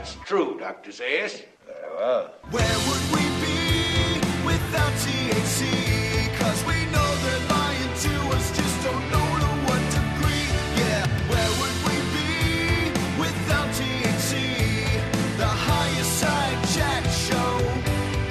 That's true, Dr. Zayas. Very well. Where would we be without THC? 'Cause we know they're lying to us, just don't know to what degree. Yeah, where would we be without THC? The higher side chat show,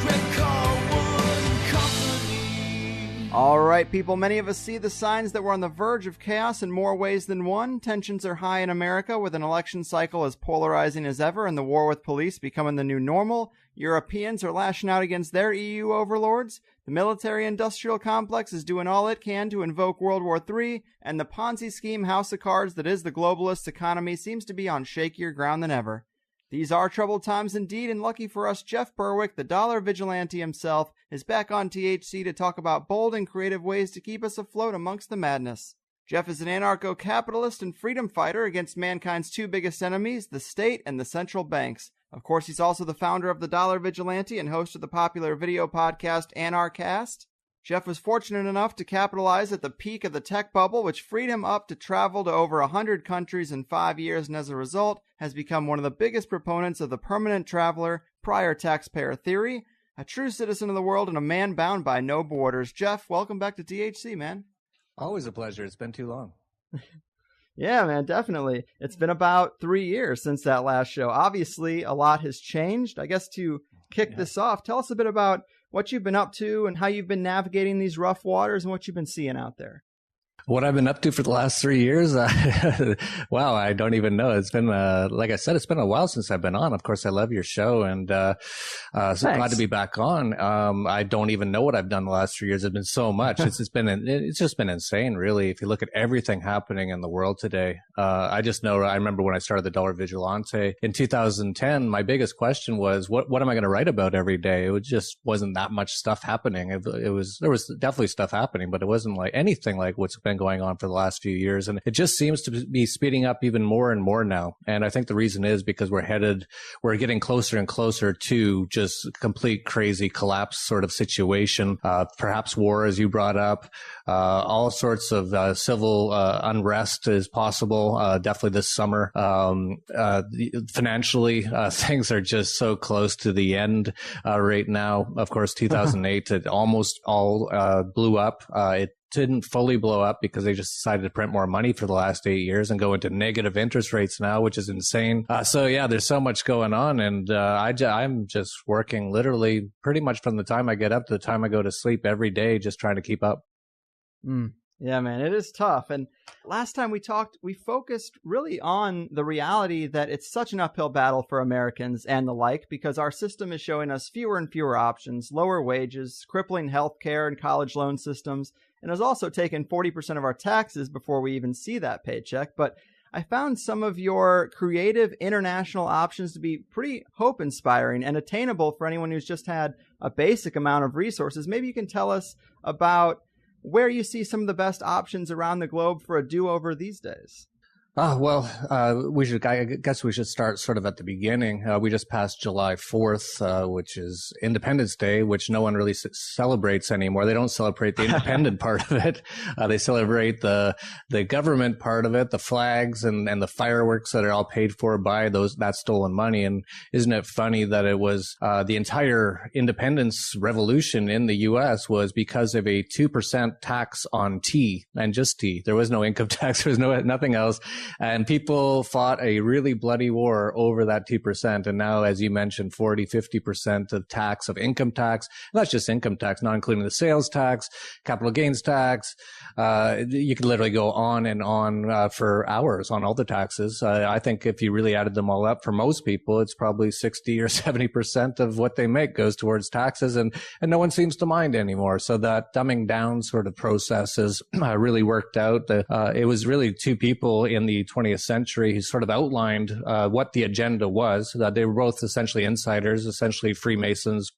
Greg Carwood and Company. All right, people, many of us see the signs that we're on the verge of chaos in more ways than one. Tensions are high in America, with an election cycle as polarizing as ever and the war with police becoming the new normal. Europeans are lashing out against their EU overlords. The military-industrial complex is doing all it can to invoke World War III, and the Ponzi scheme house of cards that is the globalist economy seems to be on shakier ground than ever. These are troubled times indeed, and lucky for us, Jeff Berwick, the Dollar Vigilante himself, is back on THC to talk about bold and creative ways to keep us afloat amongst the madness. Jeff is an anarcho-capitalist and freedom fighter against mankind's two biggest enemies, the state and the central banks. Of course, he's also the founder of the Dollar Vigilante and host of the popular video podcast Anarchast. Jeff was fortunate enough to capitalize at the peak of the tech bubble, which freed him up to travel to over 100 countries in 5 years, and as a result, has become one of the biggest proponents of the permanent traveler, prior taxpayer theory, a true citizen of the world and a man bound by no borders. Jeff, welcome back to THC, man. Always a pleasure. It's been too long. Yeah, man, definitely. It's been about 3 years since that last show. Obviously, a lot has changed. I guess to kick this off, tell us a bit about what you've been up to and how you've been navigating these rough waters and what you've been seeing out there. What I've been up to for the last 3 years? Wow, I don't even know. It's been, like I said, it's been a while since I've been on. Of course, I love your show and so glad to be back on. I don't even know what I've done the last 3 years. It's been so much. It's just been insane, really. If you look at everything happening in the world today, I just know, I remember when I started the Dollar Vigilante in 2010, my biggest question was, what am I going to write about every day? It just wasn't that much stuff happening. There was definitely stuff happening, but it wasn't like anything like what's been going on for the last few years. And it just seems to be speeding up even more and more now. And I think the reason is because we're getting closer and closer to just complete crazy collapse sort of situation. Perhaps war, as you brought up, all sorts of civil unrest is possible. Definitely this summer. Financially, things are just so close to the end right now. Of course, 2008, it almost all blew up. It didn't fully blow up because they just decided to print more money for the last 8 years and go into negative interest rates now, which is insane. So yeah, there's so much going on, and I'm just working literally pretty much from the time I get up to the time I go to sleep every day, just trying to keep up. Yeah, man, it is tough. And last time we talked, we focused really on the reality that it's such an uphill battle for Americans and the like, because our system is showing us fewer and fewer options, lower wages, crippling healthcare and college loan systems, and has also taken 40% of our taxes before we even see that paycheck. But I found some of your creative international options to be pretty hope-inspiring and attainable for anyone who's just had a basic amount of resources. Maybe you can tell us about where you see some of the best options around the globe for a do-over these days. Well, I guess we should start sort of at the beginning. We just passed July 4th, which is Independence Day, which no one really celebrates anymore. They don't celebrate the independent part of it. They celebrate the government part of it, the flags and the fireworks that are all paid for by that stolen money. And isn't it funny that it was, the entire independence revolution in the U.S. was because of a 2% tax on tea, and just tea. There was no income tax. There was nothing else. And people fought a really bloody war over that 2%. And now, as you mentioned, 40-50% of tax, of income tax, and that's just income tax, not including the sales tax, capital gains tax. You could literally go on and on for hours on all the taxes. I think if you really added them all up, for most people, it's probably 60 or 70% of what they make goes towards taxes, and no one seems to mind anymore. So that dumbing down sort of process has really worked out. It was really two people in the 20th century who sort of outlined what the agenda was. They were both essentially insiders, essentially Freemasons.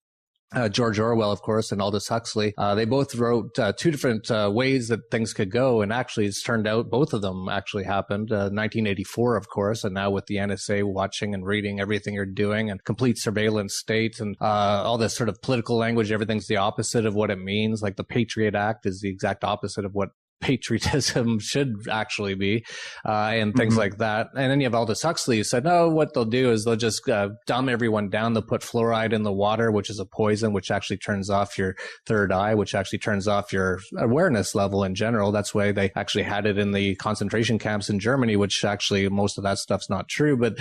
George Orwell, of course, and Aldous Huxley. They both wrote two different ways that things could go, and actually it's turned out both of them actually happened. 1984, of course, and now with the NSA watching and reading everything you're doing, and complete surveillance state, and all this sort of political language, everything's the opposite of what it means. Like the Patriot Act is the exact opposite of what patriotism should actually be, and things like that. And then you have Aldous Huxley who said, no, what they'll do is they'll just dumb everyone down. They'll put fluoride in the water, which is a poison, which actually turns off your third eye, which actually turns off your awareness level in general. That's why they actually had it in the concentration camps in Germany, which actually most of that stuff's not true, but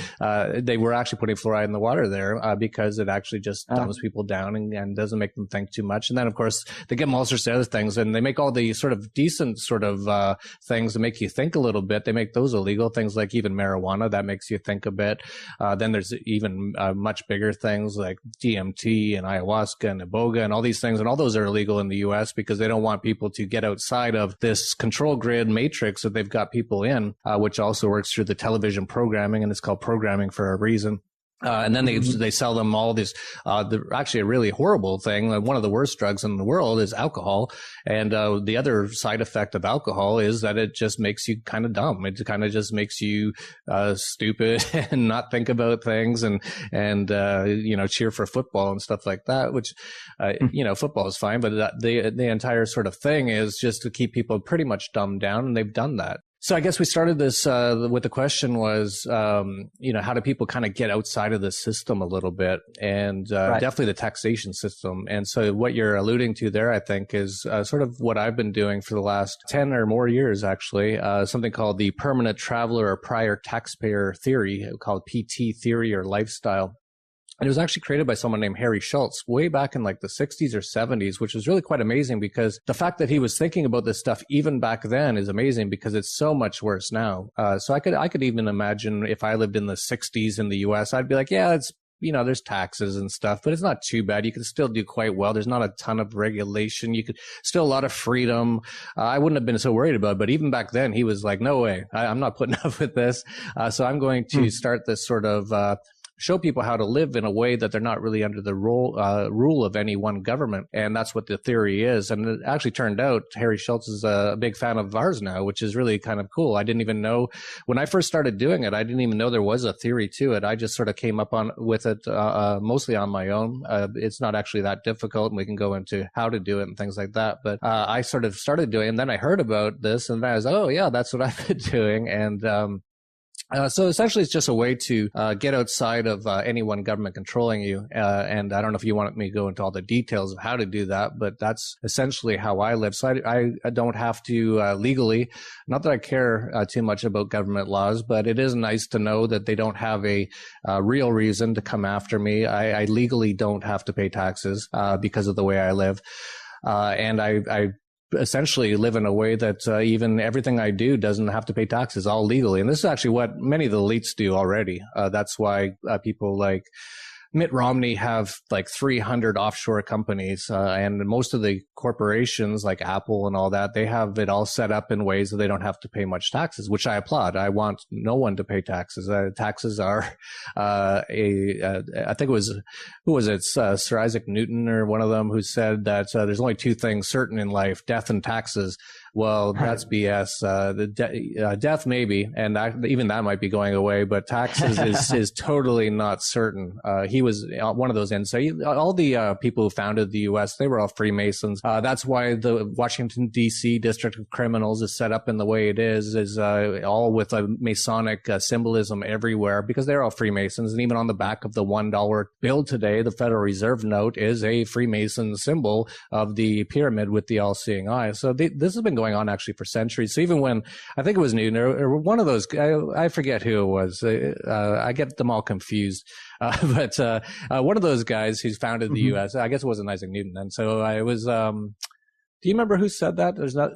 they were actually putting fluoride in the water there because it actually just dumbs people down and doesn't make them think too much. And then, of course, they get all sorts of other things, and they make all the sort of decent sort of things that make you think a little bit. They make those illegal, things like even marijuana, that makes you think a bit. Then there's even much bigger things like DMT and ayahuasca and iboga and all these things, and all those are illegal in the U.S. because they don't want people to get outside of this control grid matrix that they've got people in, which also works through the television programming, and it's called programming for a reason. And then they sell them all this, actually a really horrible thing. One of the worst drugs in the world is alcohol. And, the other side effect of alcohol is that it just makes you kind of dumb. It kind of just makes you, stupid and not think about things and, cheer for football and stuff like that, which, football is fine, but the entire sort of thing is just to keep people pretty much dumbed down. And they've done that. So I guess we started this with the question was, how do people kind of get outside of the system a little bit, and definitely the taxation system. And so what you're alluding to there, I think, is sort of what I've been doing for the last 10 or more years, actually, something called the permanent traveler or prior taxpayer theory, called PT theory or lifestyle. And it was actually created by someone named Harry Schultz way back in like the 60s or 70s, which was really quite amazing because the fact that he was thinking about this stuff even back then is amazing because it's so much worse now. So I could even imagine if I lived in the 60s in the US, I'd be like, yeah, it's, there's taxes and stuff, but it's not too bad. You can still do quite well. There's not a ton of regulation. You could still a lot of freedom. I wouldn't have been so worried about it, but even back then he was like, no way, I'm not putting up with this. So I'm going to start this sort of, show people how to live in a way that they're not really under the rule of any one government. And that's what the theory is. And it actually turned out Harry Schultz is a big fan of ours now, which is really kind of cool. I didn't even know when I first started doing it, I didn't even know there was a theory to it. I just sort of came up with it mostly on my own. It's not actually that difficult, and we can go into how to do it and things like that. But I sort of started doing it, and then I heard about this, and I was like, oh, yeah, that's what I've been doing. And so essentially, it's just a way to get outside of any one government controlling you. And I don't know if you want me to go into all the details of how to do that, but that's essentially how I live. So I don't have to legally, not that I care too much about government laws, but it is nice to know that they don't have a real reason to come after me. I legally don't have to pay taxes because of the way I live. And I essentially live in a way that even everything I do doesn't have to pay taxes, all legally. And this is actually what many of the elites do already. That's why people like Mitt Romney have like 300 offshore companies, and most of the corporations like Apple and all that, they have it all set up in ways that they don't have to pay much taxes, which I applaud. I want no one to pay taxes. Taxes are I think it was, who was it? Sir Isaac Newton or one of them who said that there's only two things certain in life, death and taxes. Well, that's BS. Death maybe, and even that might be going away, but taxes is totally not certain. He was one of those ends. So all the people who founded the U.S., they were all Freemasons. That's why the Washington, D.C. District of Criminals is set up in the way it is all with a Masonic symbolism everywhere, because they're all Freemasons. And even on the back of the $1 bill today, the Federal Reserve note is a Freemason symbol of the pyramid with the all-seeing eye. So this has been going on actually for centuries. So even when, I think it was Newton or one of those, I forget who it was. I get them all confused. But one of those guys who's founded the U.S., I guess it wasn't Isaac Newton. And so I was, do you remember who said that? There's not.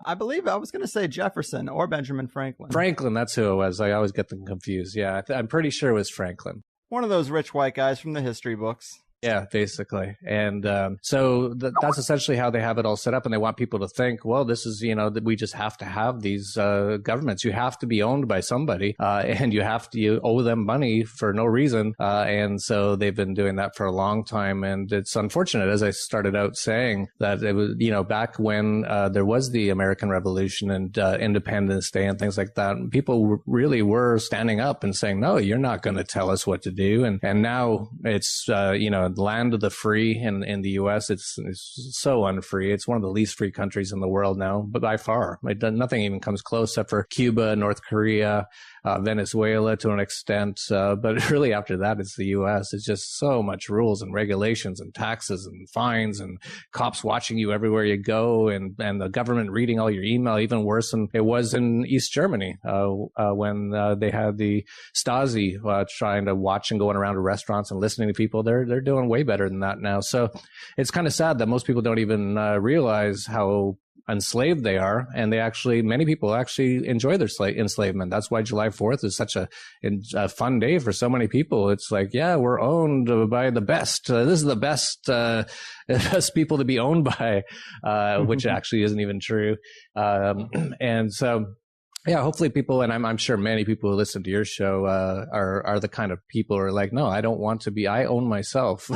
I believe I was going to say Jefferson or Benjamin Franklin. Franklin, that's who it was. I always get them confused. Yeah, I'm pretty sure it was Franklin. One of those rich white guys from the history books. Yeah, basically. And so that's essentially how they have it all set up. And they want people to think, well, this is, that we just have to have these governments. You have to be owned by somebody, and you owe them money for no reason. And so they've been doing that for a long time. And it's unfortunate, as I started out saying, that it was, back when there was the American Revolution and Independence Day and things like that, people really were standing up and saying, no, you're not going to tell us what to do. And now it's, land of the free in the U.S. It's so unfree. It's one of the least free countries in the world now, but by far. Nothing even comes close except for Cuba, North Korea, Venezuela to an extent. But really after that, it's the U.S. It's just so much rules and regulations and taxes and fines and cops watching you everywhere you go, and the government reading all your email, even worse than it was in East Germany when they had the Stasi trying to watch and going around to restaurants and listening to people. They're doing way better than that now. So it's kind of sad that most people don't even realize how enslaved they are, and many people actually enjoy their enslavement. That's why July 4th is such a fun day for so many people. It's like, yeah, we're owned by the best. This is the best people to be owned by, which actually isn't even true. And so, yeah, hopefully people, and I'm sure many people who listen to your show are the kind of people who are like, no, I don't want to be, I own myself.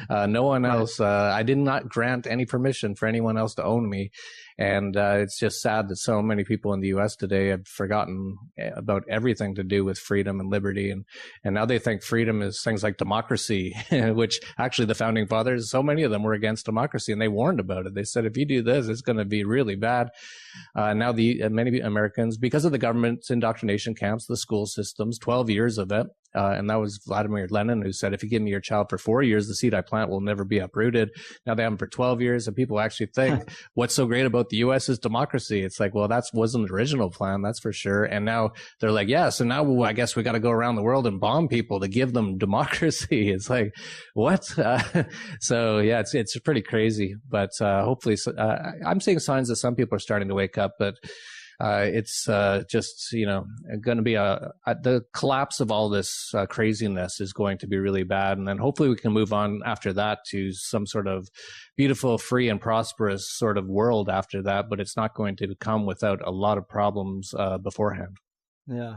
No one else, I did not grant any permission for anyone else to own me. And it's just sad that so many people in the U.S. today have forgotten about everything to do with freedom and liberty. And now they think freedom is things like democracy, which actually the founding fathers, so many of them were against democracy, and they warned about it. They said, if you do this, it's going to be really bad. Now many Americans, because of the government's indoctrination camps, the school systems, 12 years of it, and that was Vladimir Lenin who said, if you give me your child for 4 years, the seed I plant will never be uprooted. Now they have them for 12 years, and people actually think what's so great about the U.S. is democracy. It's like, well, that wasn't the original plan, that's for sure. And now they're like, yeah, so now I guess we got to go around the world and bomb people to give them democracy. It's like, what? So yeah, it's pretty crazy. But hopefully, I'm seeing signs that some people are starting to wake up, but it's just, going to be the collapse of all this craziness is going to be really bad. And then hopefully we can move on after that to some sort of beautiful, free and prosperous sort of world after that. But it's not going to come without a lot of problems beforehand. Yeah.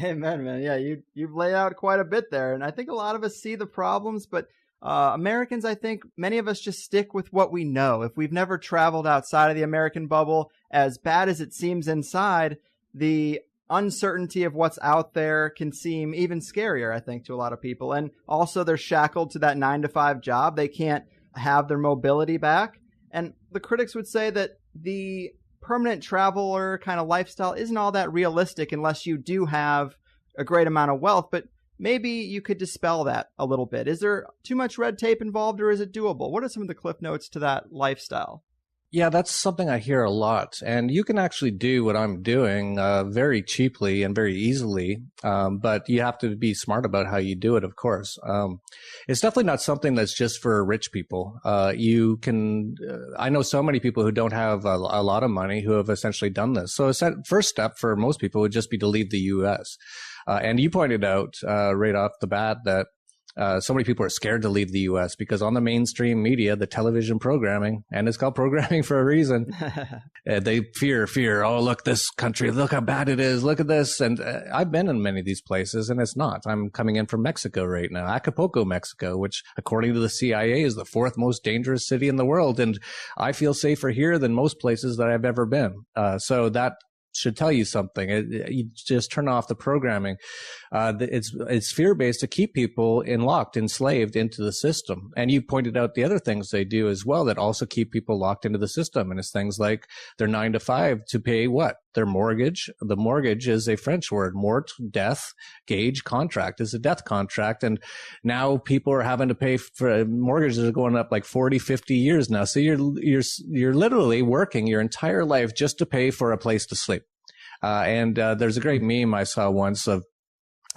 Amen, man. Yeah, you've laid out quite a bit there. And I think a lot of us see the problems, but Americans, I think many of us just stick with what we know. If we've never traveled outside of the American bubble, as bad as it seems inside, the uncertainty of what's out there can seem even scarier, I think, to a lot of people. And also they're shackled to that 9-to-5 job. They can't have their mobility back. And the critics would say that the permanent traveler kind of lifestyle isn't all that realistic unless you do have a great amount of wealth. But maybe you could dispel that a little bit. Is there too much red tape involved, or is it doable? What are some of the cliff notes to that lifestyle? Yeah, that's something I hear a lot. And you can actually do what I'm doing very cheaply and very easily, but you have to be smart about how you do it, of course. It's definitely not something that's just for rich people. I know so many people who don't have a lot of money who have essentially done this. So the first step for most people would just be to leave the U.S. And you pointed out right off the bat that so many people are scared to leave the U.S. because on the mainstream media, the television programming, and it's called programming for a reason, they fear. Oh, look, this country, look how bad it is. Look at this. And I've been in many of these places, and it's not. I'm coming in from Mexico right now, Acapulco, Mexico, which according to the CIA is the 4th most dangerous city in the world. And I feel safer here than most places that I've ever been. So that should tell you something. You just turn off the programming. It's fear-based to keep people enslaved into the system. And you pointed out the other things they do as well that also keep people locked into the system. And it's things like their 9-to-5 to pay what? Their mortgage. The mortgage is a French word. Mort, death, gage, contract is a death contract. And now people are having to pay for mortgages are going up like 40, 50 years now. So you're literally working your entire life just to pay for a place to sleep. And there's a great meme I saw once of,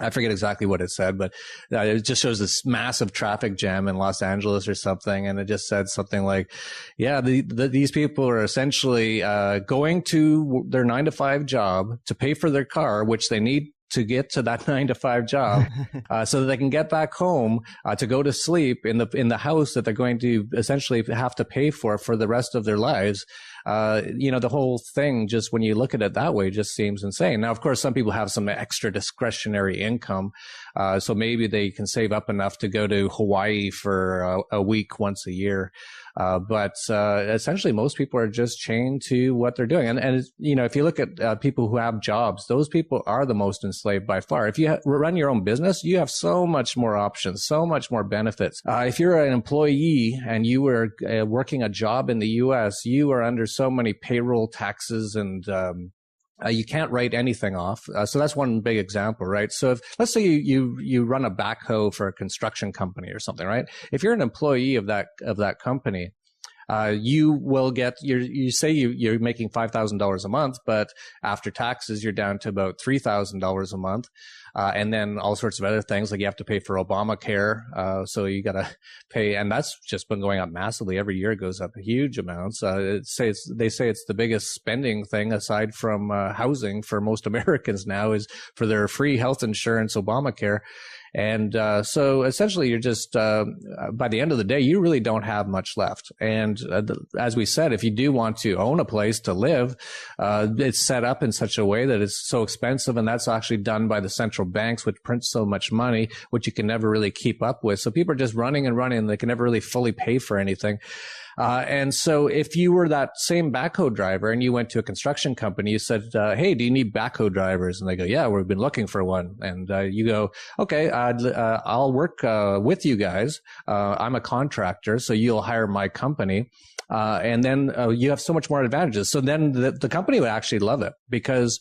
I forget exactly what it said, but it just shows this massive traffic jam in Los Angeles or something. And it just said something like, yeah, these people are essentially going to their 9-to-5 job to pay for their car, which they need to get to that 9-to-5 job, so that they can get back home to go to sleep in the house that they're going to essentially have to pay for the rest of their lives. The whole thing, just when you look at it that way, just seems insane. Now, of course, some people have some extra discretionary income. So maybe they can save up enough to go to Hawaii for a week once a year. But essentially, most people are just chained to what they're doing. And if you look at people who have jobs, those people are the most enslaved by far. If you run your own business, you have so much more options, so much more benefits. If you're an employee and you were working a job in the U.S., you are under so many payroll taxes and you can't write anything off. So that's one big example, right? So if, let's say you run a backhoe for a construction company or something, right? If you're an employee of that company, you will get you're making $5,000 a month, but after taxes, you're down to about $3,000 a month. And then all sorts of other things, like you have to pay for Obamacare. So you got to pay, and that's just been going up massively. Every year it goes up huge amounts. They say it's the biggest spending thing aside from housing for most Americans now is for their free health insurance, Obamacare. And so essentially you're just, by the end of the day, you really don't have much left. And as we said, if you do want to own a place to live, it's set up in such a way that it's so expensive. And that's actually done by the central banks, which print so much money, which you can never really keep up with. So people are just running and running, and they can never really fully pay for anything. And so if you were that same backhoe driver and you went to a construction company, you said, hey, do you need backhoe drivers? And they go, yeah, we've been looking for one. And you go, okay, I'll work with you guys. I'm a contractor, so you'll hire my company. And then you have so much more advantages. So then the company would actually love it because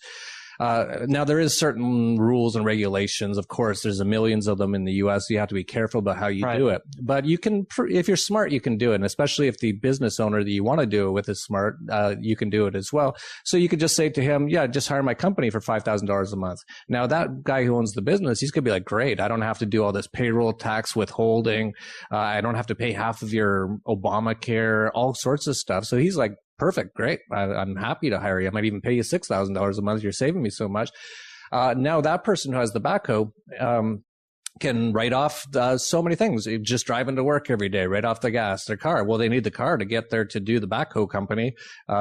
now there is certain rules and regulations. Of course, there's millions of them in the U.S. You have to be careful about how you do it. But you can, if you're smart, you can do it. And especially if the business owner that you want to do it with is smart, you can do it as well. So you could just say to him, yeah, just hire my company for $5,000 a month. Now that guy who owns the business, he's going to be like, great, I don't have to do all this payroll tax withholding. I don't have to pay half of your Obamacare, all sorts of stuff. So he's like, perfect. Great. I'm happy to hire you. I might even pay you $6,000 a month. You're saving me so much. Now that person who has the backhoe, can write off so many things. Just driving to work every day, write off the gas, their car. Well, they need the car to get there to do the backhoe company.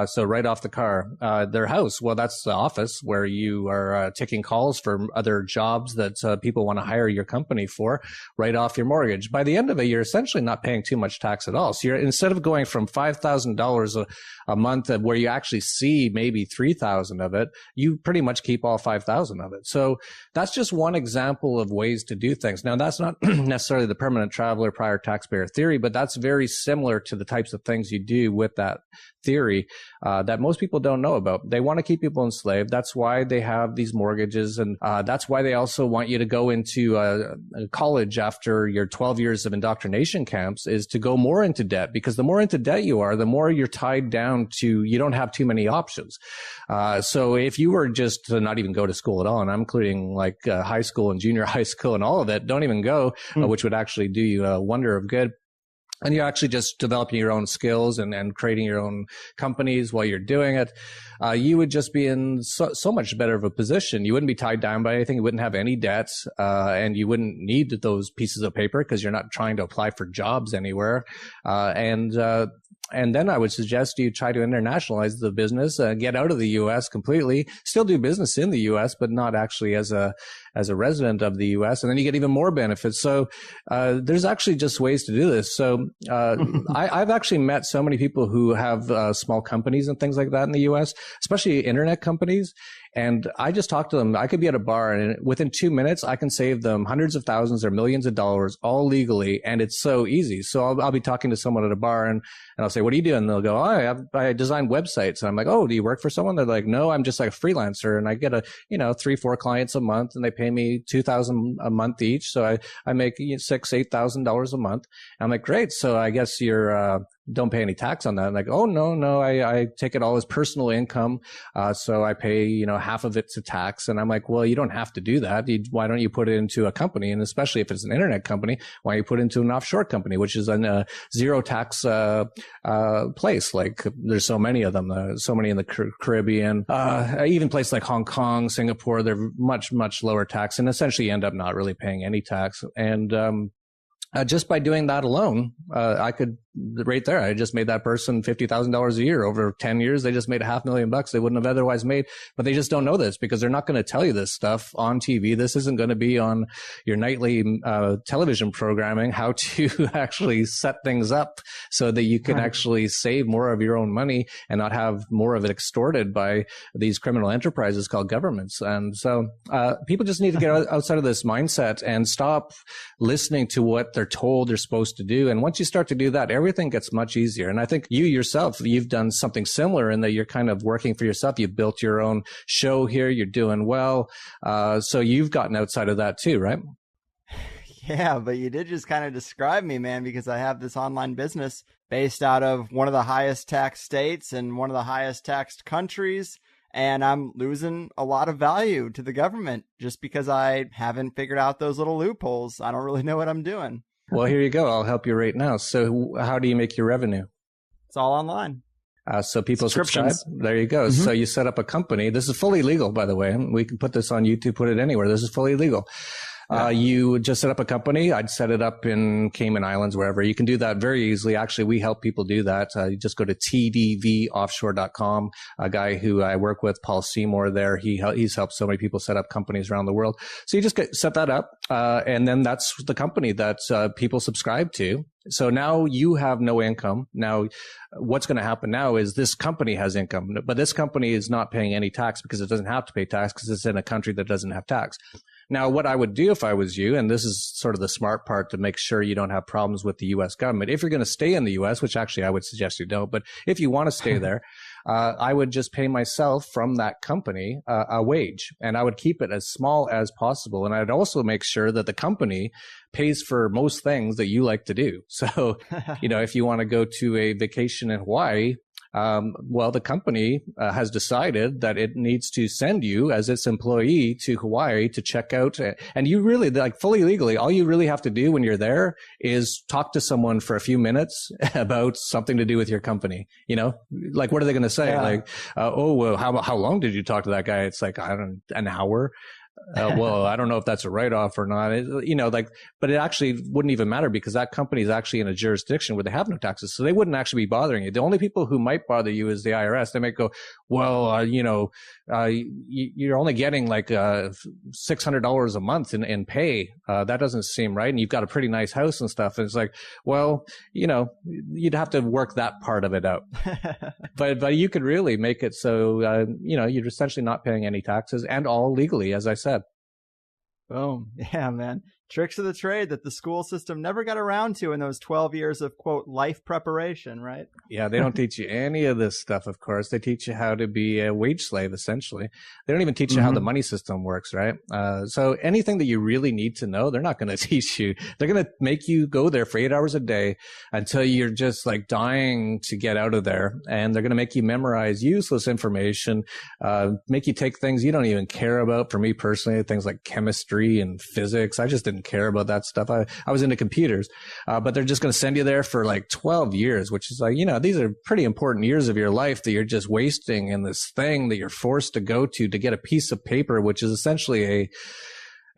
So write off the car. Their house. Well, that's the office where you are taking calls for other jobs that people want to hire your company for. Write off your mortgage. By the end of it, you're essentially not paying too much tax at all. So you're, instead of going from $5,000 a month where you actually see maybe 3,000 of it, you pretty much keep all 5,000 of it. So that's just one example of ways to do things. Now, that's not necessarily the permanent traveler prior taxpayer theory, but that's very similar to the types of things you do with that theory that most people don't know about. They want to keep people enslaved. That's why they have these mortgages. And that's why they also want you to go into college after your 12 years of indoctrination camps, is to go more into debt, because the more into debt you are, the more you're tied down to, you don't have too many options. So if you were just to not even go to school at all, and I'm including like high school and junior high school and all of it, don't even go, which would actually do you a wonder of good. And you're actually just developing your own skills and creating your own companies while you're doing it. You would just be in so much better of a position. You wouldn't be tied down by anything. You wouldn't have any debts, and you wouldn't need those pieces of paper because you're not trying to apply for jobs anywhere. And then I would suggest you try to internationalize the business, get out of the U.S. completely, still do business in the U.S., but not actually as a resident of the U.S. And then you get even more benefits. So there's actually just ways to do this. So I've actually met so many people who have small companies and things like that in the U.S., especially internet companies. And I just talk to them. I could be at a bar, and within 2 minutes, I can save them hundreds of thousands or millions of dollars, all legally. And it's so easy. So I'll be talking to someone at a bar, and I'll say, what do you do? And they'll go, oh, I design websites. And I'm like, oh, do you work for someone? They're like, no, I'm just like a freelancer. And I get 3-4 clients a month, and they pay me $2,000 a month each. So I make $6,000-8,000 a month. And I'm like, great. So I guess you're, don't pay any tax on that. I'm like, oh, no, I take it all as personal income. So I pay, half of it to tax. And I'm like, well, you don't have to do that. Why don't you put it into a company? And especially if it's an internet company, why don't you put it into an offshore company, which is a zero tax place? Like there's so many of them, so many in the Caribbean, even places like Hong Kong, Singapore, they're much, much lower tax, and essentially you end up not really paying any tax. And just by doing that alone, I could right there. I just made that person $50,000 a year. Over 10 years, they just made $500,000 they wouldn't have otherwise made. But they just don't know this because they're not going to tell you this stuff on TV. This isn't going to be on your nightly television programming, how to actually set things up so that you can actually save more of your own money and not have more of it extorted by these criminal enterprises called governments. And so people just need to get outside of this mindset and stop listening to what they're told they're supposed to do. And once you start to do that, everything gets much easier. And I think you yourself, you've done something similar in that you're kind of working for yourself. You've built your own show here. You're doing well. So you've gotten outside of that too, right? Yeah, but you did just kind of describe me, man, because I have this online business based out of one of the highest tax states and one of the highest taxed countries. And I'm losing a lot of value to the government just because I haven't figured out those little loopholes. I don't really know what I'm doing. Well, here you go. I'll help you right now. So how do you make your revenue? It's all online. So people subscribe. There you go. Mm-hmm. So you set up a company. This is fully legal, by the way. We can put this on YouTube, put it anywhere. This is fully legal. You just set up a company. I'd set it up in Cayman Islands, wherever. You can do that very easily. Actually, we help people do that. You just go to tdvoffshore.com. A guy who I work with, Paul Seymour there, he's helped so many people set up companies around the world. So you just set that up, and then that's the company that people subscribe to. So now you have no income. Now, what's going to happen now is this company has income, but this company is not paying any tax because it doesn't have to pay tax because it's in a country that doesn't have tax. Now, what I would do if I was you, and this is sort of the smart part to make sure you don't have problems with the U.S. government, if you're going to stay in the U.S., which actually I would suggest you don't, but if you want to stay there, I would just pay myself from that company a wage, and I would keep it as small as possible. And I'd also make sure that the company pays for most things that you like to do. So, if you want to go to a vacation in Hawaii, well, the company has decided that it needs to send you as its employee to Hawaii to check out. And you really, like fully legally, all you really have to do when you're there is talk to someone for a few minutes about something to do with your company. Like, what are they going to say? Yeah. Like, well, how long did you talk to that guy? It's like, an hour. Well, I don't know if that's a write-off or not, but it actually wouldn't even matter because that company is actually in a jurisdiction where they have no taxes. So they wouldn't actually be bothering you. The only people who might bother you is the IRS. They might go, well, you're only getting like $600 a month in pay. That doesn't seem right. And you've got a pretty nice house and stuff. And it's like, well, you'd have to work that part of it out. but you could really make it so, you're essentially not paying any taxes and all legally, as I said. Boom. Yeah, man. Tricks of the trade that the school system never got around to in those 12 years of, quote, life preparation, right? Yeah, they don't teach you any of this stuff, of course. They teach you how to be a wage slave, essentially. They don't even teach you how the money system works, right? So anything that you really need to know, they're not going to teach you. They're going to make you go there for 8 hours a day until you're just like dying to get out of there. And they're going to make you memorize useless information, make you take things you don't even care about. For me personally, things like chemistry and physics, I just didn't care about that stuff. I was into computers, but they're just going to send you there for like 12 years, which is like, these are pretty important years of your life that you're just wasting in this thing that you're forced to go to get a piece of paper, which is essentially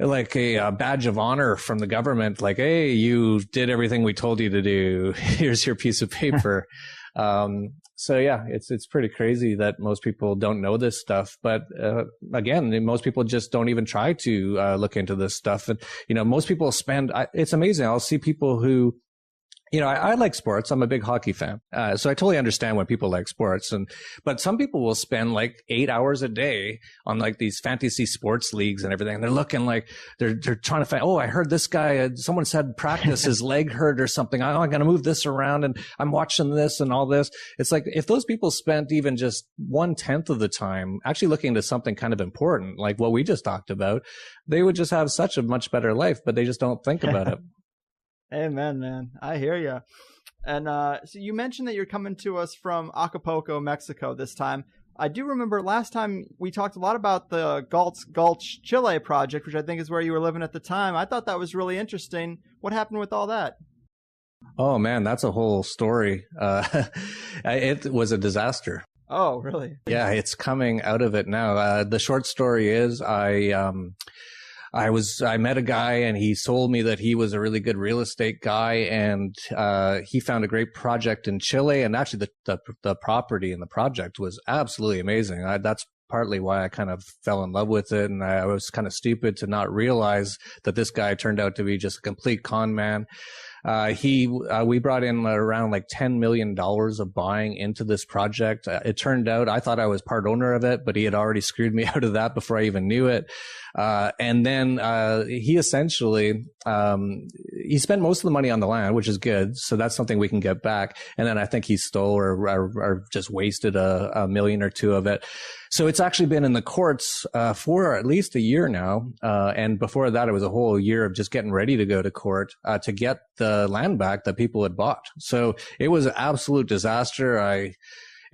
a badge of honor from the government. Like, hey, you did everything we told you to do. Here's your piece of paper. So yeah, it's pretty crazy that most people don't know this stuff. But again, most people just don't even try to look into this stuff. And most people it's amazing. I'll see people who, I like sports. I'm a big hockey fan. So I totally understand when people like sports. But some people will spend like 8 hours a day on like these fantasy sports leagues and everything. And they're looking like they're trying to find, I heard this guy, someone said practice, his leg hurt or something. I'm going to move this around and I'm watching this and all this. It's like if those people spent even just 1/10 of the time actually looking into something kind of important, like what we just talked about, they would just have such a much better life, but they just don't think about it. Amen, man. I hear you. And so you mentioned that you're coming to us from Acapulco, Mexico this time. I do remember last time we talked a lot about the Gulch, Chile project, which I think is where you were living at the time. I thought that was really interesting. What happened with all that? Oh, man, that's a whole story. It was a disaster. Oh, really? Yeah, it's coming out of it now. The short story is I met a guy and he sold me that he was a really good real estate guy, and he found a great project in Chile, and actually the property and the project was absolutely amazing. That's partly why I kind of fell in love with it, and I was kind of stupid to not realize that this guy turned out to be just a complete con man. We brought in around like $10 million of buying into this project. It turned out I thought I was part owner of it, but he had already screwed me out of that before I even knew it. And then, he essentially, he spent most of the money on the land, which is good. So that's something we can get back. And then I think he stole or just wasted a million or two of it. So it's actually been in the courts, for at least a year now. And before that, it was a whole year of just getting ready to go to court, to get the land back that people had bought. So it was an absolute disaster.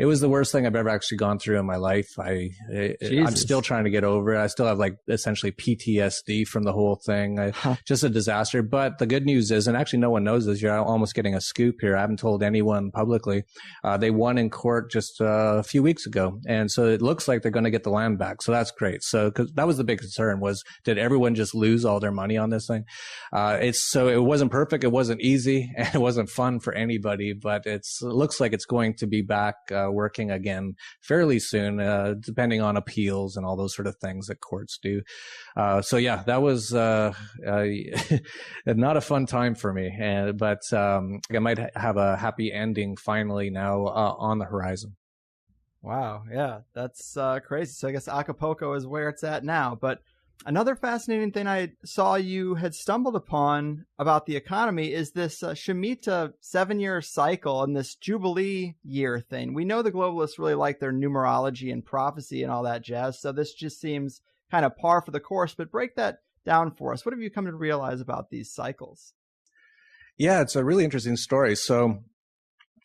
It was the worst thing I've ever actually gone through in my life. I'm still trying to get over it. I still have like essentially PTSD from the whole thing. Just a disaster. But the good news is, and actually no one knows this, you're almost getting a scoop here. I haven't told anyone publicly. They won in court just a few weeks ago. And so it looks like they're going to get the land back. So that's great. So, cause that was the big concern was, did everyone just lose all their money on this thing? So it wasn't perfect. It wasn't easy and it wasn't fun for anybody, but it looks like it's going to be back, working again fairly soon, depending on appeals and all those sort of things that courts do. So yeah, that was not a fun time for me, but I might have a happy ending finally now on the horizon. Wow, yeah, that's crazy. So I guess Acapulco is where it's at now, but another fascinating thing I saw you had stumbled upon about the economy is this Shemitah 7-year cycle and this Jubilee year thing. We know the globalists really like their numerology and prophecy and all that jazz, so this just seems kind of par for the course, but break that down for us. What have you come to realize about these cycles? Yeah, it's a really interesting story. So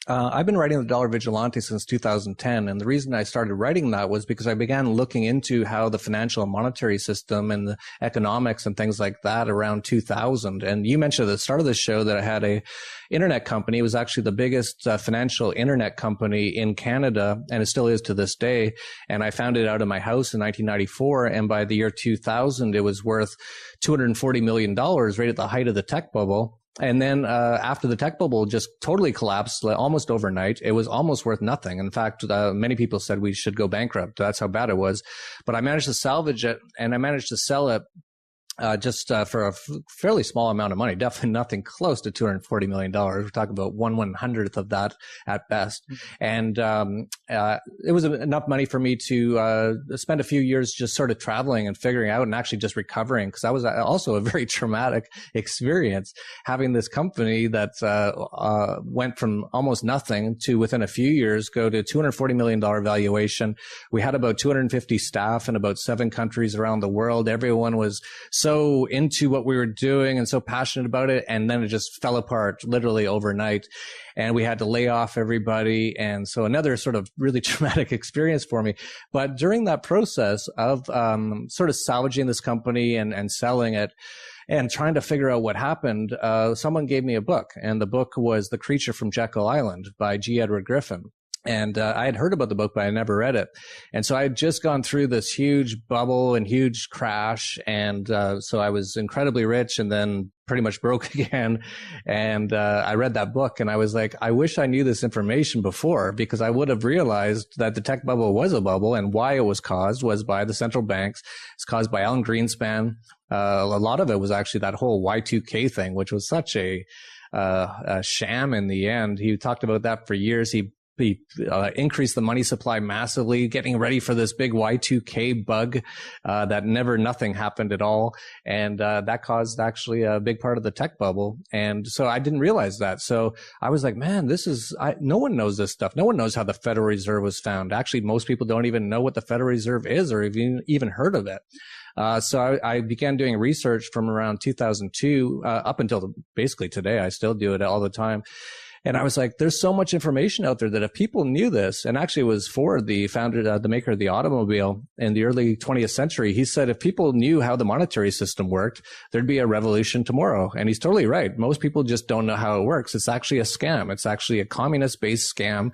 I've been writing the Dollar Vigilante since 2010, and the reason I started writing that was because I began looking into how the financial and monetary system and the economics and things like that around 2000. And you mentioned at the start of the show that I had a internet company. It was actually the biggest financial internet company in Canada, and it still is to this day. And I found it out of my house in 1994, and by the year 2000, it was worth $240 million right at the height of the tech bubble. And then after the tech bubble just totally collapsed almost overnight, it was almost worth nothing. In fact, many people said we should go bankrupt. That's how bad it was. But I managed to salvage it, and I managed to sell it just for a fairly small amount of money, definitely nothing close to $240 million. We're talking about 1/100th of that at best. And it was enough money for me to spend a few years just sort of traveling and figuring out and actually just recovering, because that was also a very traumatic experience, having this company that went from almost nothing to within a few years go to $240 million valuation. We had about 250 staff in about 7 countries around the world. Everyone was so into what we were doing and so passionate about it. And then it just fell apart literally overnight. And we had to lay off everybody. And so another sort of really traumatic experience for me. But during that process of sort of salvaging this company and selling it and trying to figure out what happened, someone gave me a book. And the book was The Creature from Jekyll Island by G. Edward Griffin. And I had heard about the book, but I never read it. And so I had just gone through this huge bubble and huge crash. And so I was incredibly rich and then pretty much broke again. And I read that book and I was like, I wish I knew this information before, because I would have realized that the tech bubble was a bubble, and why it was caused was by the central banks. It's caused by Alan Greenspan. A lot of it was actually that whole Y2K thing, which was such a sham in the end. He talked about that for years. He increased the money supply massively, getting ready for this big Y2K bug that nothing happened at all. And that caused actually a big part of the tech bubble. And so I didn't realize that. So I was like, man, no one knows this stuff. No one knows how the Federal Reserve was found. Actually, most people don't even know what the Federal Reserve is or even heard of it. So I began doing research from around 2002 up until basically today. I still do it all the time. And I was like, there's so much information out there that if people knew this, and actually it was Ford, the founder, the maker of the automobile in the early 20th century, he said if people knew how the monetary system worked, there'd be a revolution tomorrow. And he's totally right. Most people just don't know how it works. It's actually a scam. It's actually a communist-based scam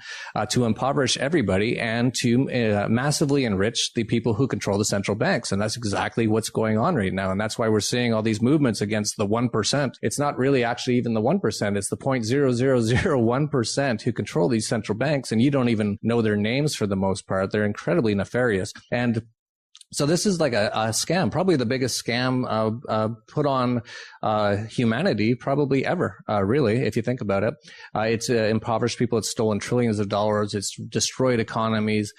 to impoverish everybody and to massively enrich the people who control the central banks. And that's exactly what's going on right now. And that's why we're seeing all these movements against the 1%. It's not really actually even the 1%. It's the 0.0001% who control these central banks. And you don't even know their names for the most part. They're incredibly nefarious. And so this is like a scam, probably the biggest scam put on humanity probably ever, really, if you think about it. It's impoverished people. It's stolen trillions of dollars. It's destroyed economies,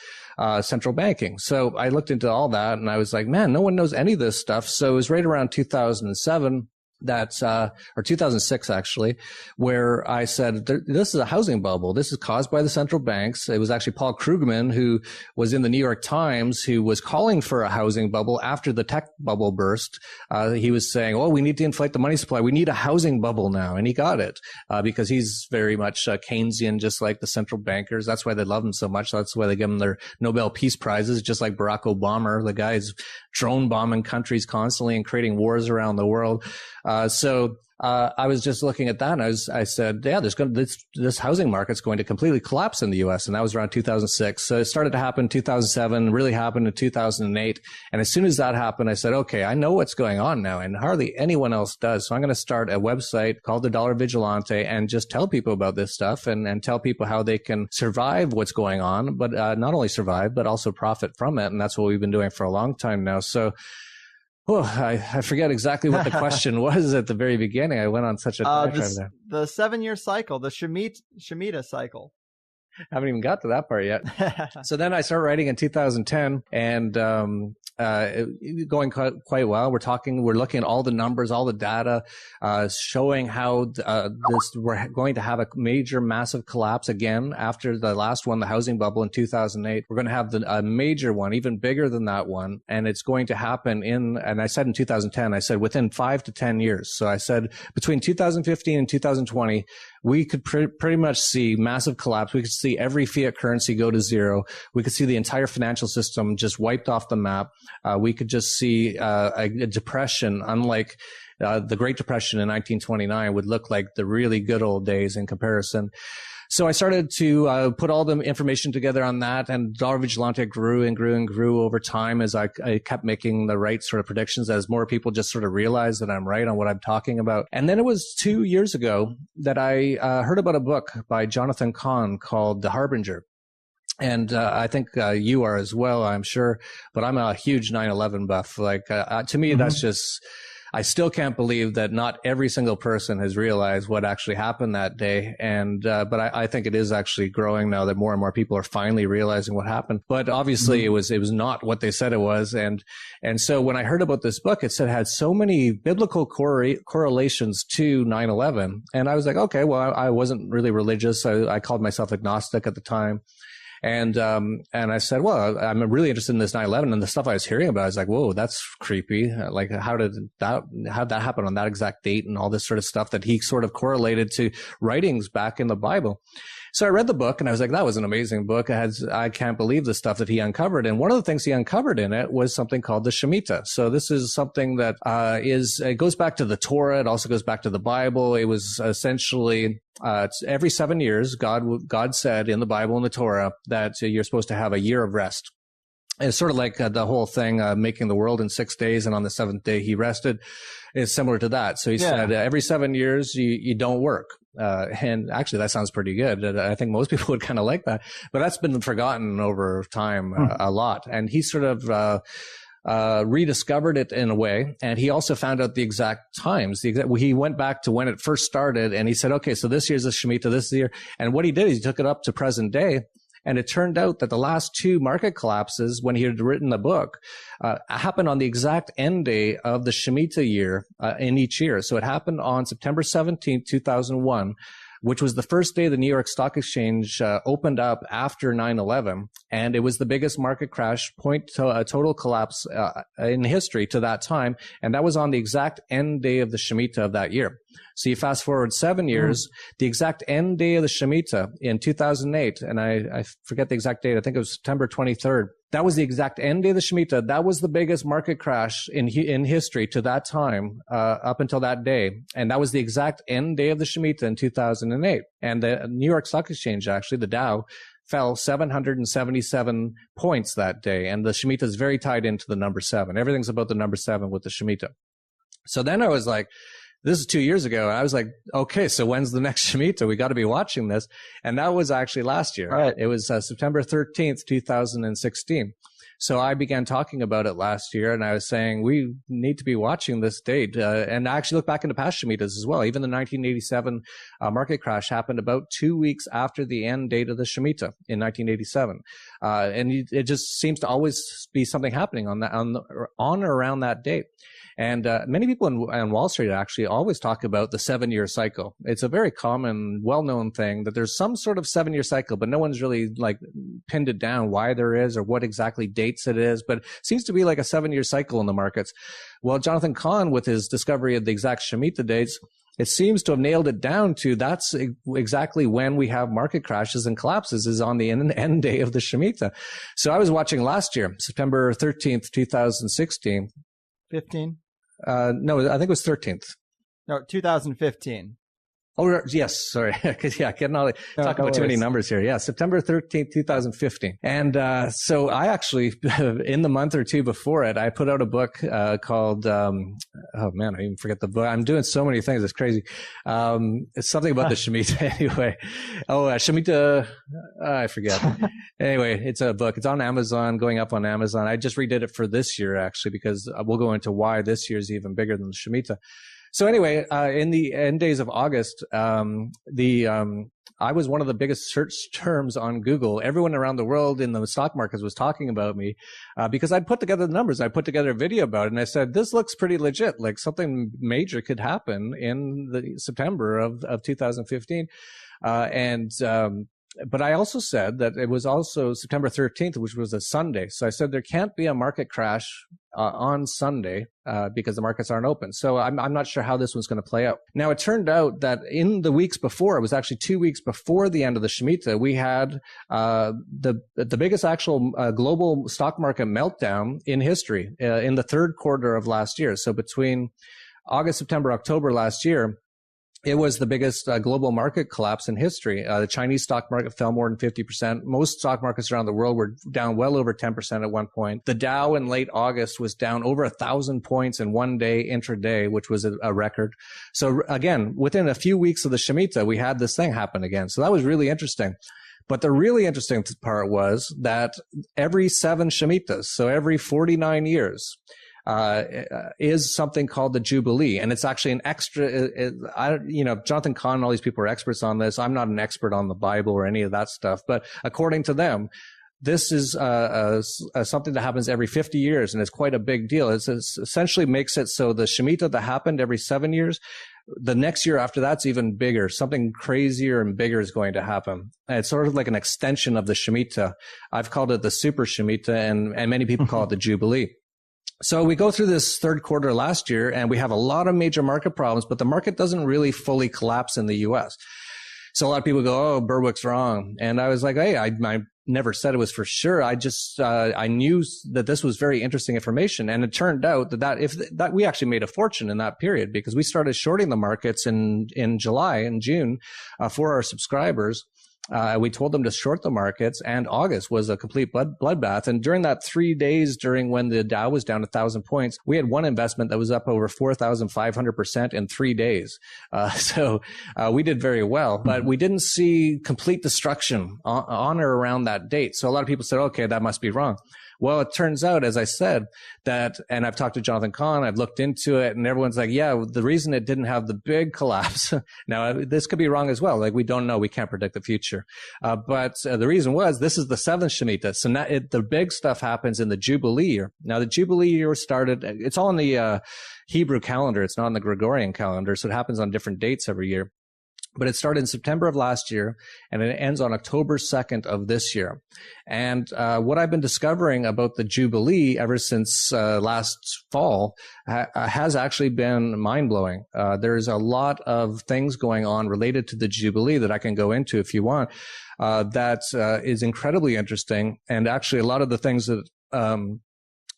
central banking. So I looked into all that and I was like, man, no one knows any of this stuff. So it was right around 2007. Or 2006 actually, where I said, this is a housing bubble. This is caused by the central banks. It was actually Paul Krugman, who was in the New York Times, who was calling for a housing bubble after the tech bubble burst. He was saying, oh, we need to inflate the money supply. We need a housing bubble now. And he got it, because he's very much Keynesian, just like the central bankers. That's why they love him so much. That's why they give him their Nobel Peace Prizes, just like Barack Obama. The guy's drone bombing countries constantly and creating wars around the world. So I was just looking at that and I said, yeah, this housing market's going to completely collapse in the US. And that was around 2006. So it started to happen in 2007, really happened in 2008. And as soon as that happened, I said, okay, I know what's going on now and hardly anyone else does. So I'm going to start a website called the Dollar Vigilante and just tell people about this stuff and tell people how they can survive what's going on, but not only survive, but also profit from it. And that's what we've been doing for a long time now. So oh, I forget exactly what the question was at the very beginning. I went on such a diatribe there. The 7-year cycle, the Shemitah cycle. Haven't even got to that part yet. So then I started writing in 2010 and going quite well. We're looking at all the numbers, all the data, showing how we're going to have a major, massive collapse again after the last one, the housing bubble in 2008. We're going to have a major one, even bigger than that one. And it's going to happen and I said in 2010, I said within 5 to 10 years. So I said between 2015 and 2020, we could pretty much see massive collapse. We could see every fiat currency go to zero. We could see the entire financial system just wiped off the map. We could just see a depression, unlike the Great Depression in 1929 would look like the really good old days in comparison. So I started to put all the information together on that, and Dollar Vigilante grew and grew and grew over time as I kept making the right sort of predictions, as more people just sort of realized that I'm right on what I'm talking about. And then it was 2 years ago that I heard about a book by Johnathan Cahn called The Harbinger. And I think you are as well, I'm sure. But I'm a huge 9/11 buff. Like to me, that's just... I still can't believe that not every single person has realized what actually happened that day. And, but I think it is actually growing now that more and more people are finally realizing what happened. But obviously it was not what they said it was. And so when I heard about this book, it said it had so many biblical correlations to 9/11. And I was like, okay, well, I wasn't really religious. I called myself agnostic at the time. And I said, well, I'm really interested in this 9/11, and the stuff I was hearing about, I was like, whoa, that's creepy. Like, how'd that happen on that exact date and all this sort of stuff that he sort of correlated to writings back in the Bible. So I read the book and I was like, that was an amazing book. I can't believe the stuff that he uncovered. And one of the things he uncovered in it was something called the Shemitah. So this is something that it goes back to the Torah. It also goes back to the Bible. It was essentially every 7 years, God said in the Bible and the Torah that you're supposed to have a year of rest. It's sort of like the whole thing, making the world in 6 days, and on the seventh day he rested. It's similar to that. So he said every 7 years you don't work. And actually that sounds pretty good. I think most people would kind of like that, but that's been forgotten over time a lot. And he sort of rediscovered it in a way. And he also found out the exact times. He went back to when it first started and he said, okay, so this year's the Shemitah, this year. And what he did is he took it up to present day. And it turned out that the last two market collapses, when he had written the book, happened on the exact end day of the Shemitah year in each year. So it happened on September 17th, 2001, which was the first day the New York Stock Exchange opened up after 9/11. And it was the biggest market crash, total collapse in history to that time. And that was on the exact end day of the Shemitah of that year. So you fast forward 7 years, the exact end day of the Shemitah in 2008, and I forget the exact date. I think it was September 23rd. That was the exact end day of the Shemitah. That was the biggest market crash in history to that time, up until that day. And that was the exact end day of the Shemitah in 2008. And the New York Stock Exchange, actually, the Dow, fell 777 points that day. And the Shemitah is very tied into the number 7. Everything's about the number 7 with the Shemitah. So then I was like, this is 2 years ago. And I was like, okay, so when's the next Shemitah? We got to be watching this. And that was actually last year. Right. It was September 13th, 2016. So I began talking about it last year, and I was saying we need to be watching this date. And I actually look back into past Shemitahs as well. Even the 1987 market crash happened about 2 weeks after the end date of the Shemitah in 1987. And it just seems to always be something happening on or around that date. And many people on Wall Street actually always talk about the 7-year cycle. It's a very common, well-known thing that there's some sort of 7-year cycle, but no one's really like pinned it down why there is or what exactly dates it is. But it seems to be like a 7-year cycle in the markets. Well, Johnathan Cahn, with his discovery of the exact Shemitah dates, it seems to have nailed it down to that's exactly when we have market crashes and collapses is on the end day of the Shemitah. So I was watching last year, September 13th, 2016. 15? No, I think it was 13th. No, 2015. Oh, yes. Sorry. Because, talking about too many numbers here. Yeah. September 13th, 2015. And, so I actually, in the month or two before it, I put out a book, called, oh man, I even forget the book. I'm doing so many things. It's crazy. It's something about the Shemitah anyway. Oh, Shemitah, I forget. Anyway, it's a book. It's on Amazon, going up on Amazon. I just redid it for this year, actually, because we'll go into why this year is even bigger than the Shemitah. So anyway, in the end days of August, I was one of the biggest search terms on Google. Everyone around the world in the stock markets was talking about me, because I'd put together the numbers. I put together a video about it, and I said, this looks pretty legit. Like something major could happen in the September of 2015. But I also said that it was also September 13th, which was a Sunday. So I said there can't be a market crash on Sunday because the markets aren't open. So I'm not sure how this one's going to play out. Now, it turned out that in the weeks before, it was actually 2 weeks before the end of the Shemitah, we had the biggest actual global stock market meltdown in history in the third quarter of last year. So between August, September, October last year, it was the biggest global market collapse in history. The Chinese stock market fell more than 50%. Most stock markets around the world were down well over 10% at one point. The Dow in late August was down over 1,000 points in one day intraday, which was a record. So again, within a few weeks of the Shemitah, we had this thing happen again. So that was really interesting. But the really interesting part was that every 7 Shemitahs, so every 49 years, is something called the Jubilee. And it's actually an extra, Johnathan Cahn and all these people are experts on this. I'm not an expert on the Bible or any of that stuff, but according to them, this is something that happens every 50 years, and it's quite a big deal. It essentially makes it so the Shemitah that happened every 7 years, the next year after that's even bigger. Something crazier and bigger is going to happen. And it's sort of like an extension of the Shemitah. I've called it the Super Shemitah, and many people call it the Jubilee. So we go through this third quarter last year, and we have a lot of major market problems, but the market doesn't really fully collapse in the U.S. So a lot of people go, oh, Berwick's wrong. And I was like, hey, I never said it was for sure. I just, I knew that this was very interesting information. And it turned out that we actually made a fortune in that period because we started shorting the markets in July and June, for our subscribers. We told them to short the markets, and August was a complete bloodbath. And during that 3 days, during when the Dow was down 1,000 points, we had one investment that was up over 4,500% in 3 days. So we did very well, but we didn't see complete destruction on or around that date. So a lot of people said, okay, that must be wrong. Well, it turns out, as I said, and I've talked to Johnathan Cahn, I've looked into it, and everyone's like, yeah, the reason it didn't have the big collapse. Now, this could be wrong as well. Like, we don't know. We can't predict the future. But the reason was this is the 7th Shemitah. So now the big stuff happens in the Jubilee year. Now, the Jubilee year started, it's all in the Hebrew calendar. It's not on the Gregorian calendar. So it happens on different dates every year. But it started in September of last year, and it ends on October 2nd of this year. And what I've been discovering about the Jubilee ever since last fall has actually been mind-blowing. There's a lot of things going on related to the Jubilee that I can go into if you want, that is incredibly interesting. And actually, a lot of the things that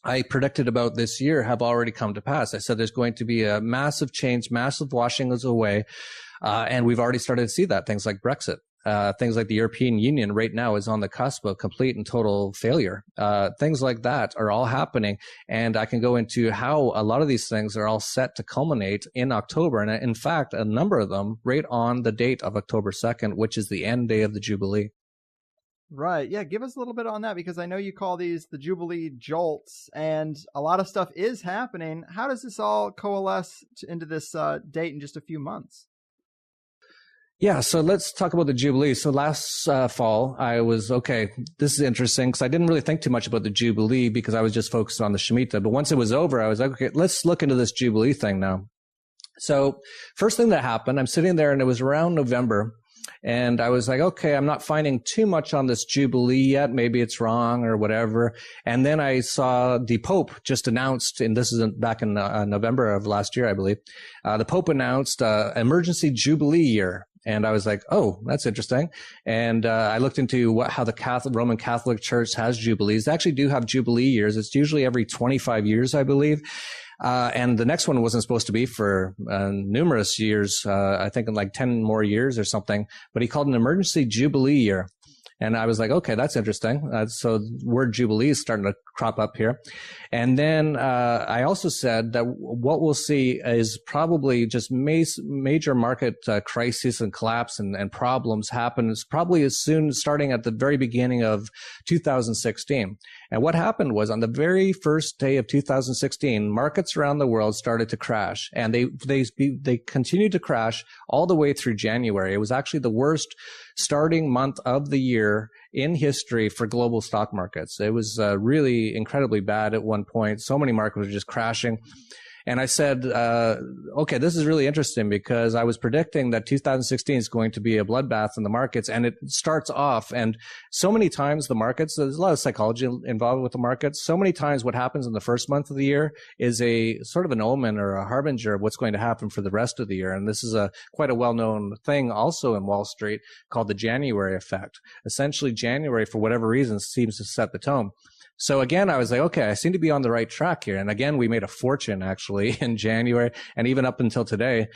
I predicted about this year have already come to pass. I said there's going to be a massive change, massive washing us away. And we've already started to see that. Things like Brexit, things like the European Union right now is on the cusp of complete and total failure. Things like that are all happening. And I can go into how a lot of these things are all set to culminate in October. And in fact, a number of them right on the date of October 2nd, which is the end day of the Jubilee. Right. Yeah. Give us a little bit on that, because I know you call these the Jubilee jolts, and a lot of stuff is happening. How does this all coalesce into this date in just a few months? Yeah, so let's talk about the Jubilee. So last fall, I was, okay, this is interesting, because I didn't really think too much about the Jubilee because I was just focused on the Shemitah. But once it was over, I was like, okay, let's look into this Jubilee thing now. So first thing that happened, I'm sitting there, and it was around November, and I was like, okay, I'm not finding too much on this Jubilee yet. Maybe it's wrong or whatever. And then I saw the Pope just announced, and this is back in November of last year, I believe, the Pope announced emergency Jubilee year. And I was like, oh, that's interesting. And I looked into how the Roman Catholic Church has Jubilees. They actually do have Jubilee years. It's usually every 25 years, I believe. And the next one wasn't supposed to be for numerous years, I think in like 10 more years or something. But he called an emergency Jubilee year. And I was like, okay, that's interesting. So the word Jubilee is starting to crop up here. And then I also said that what we'll see is probably just major market crises and collapse and problems happen. It's probably as soon starting at the very beginning of 2016. And what happened was on the very first day of 2016, markets around the world started to crash, and they continued to crash all the way through January. It was actually the worst starting month of the year in history for global stock markets. It was really incredibly bad at one point. So many markets were just crashing. And I said, okay, this is really interesting, because I was predicting that 2016 is going to be a bloodbath in the markets, and it starts off. And so many times the markets, there's a lot of psychology involved with the markets. So many times what happens in the first month of the year is a sort of an omen or a harbinger of what's going to happen for the rest of the year. And this is quite a well-known thing also in Wall Street called the January effect. Essentially, January, for whatever reason, seems to set the tone. So again, I was like, okay, I seem to be on the right track here. And again, we made a fortune actually in January and even up until today,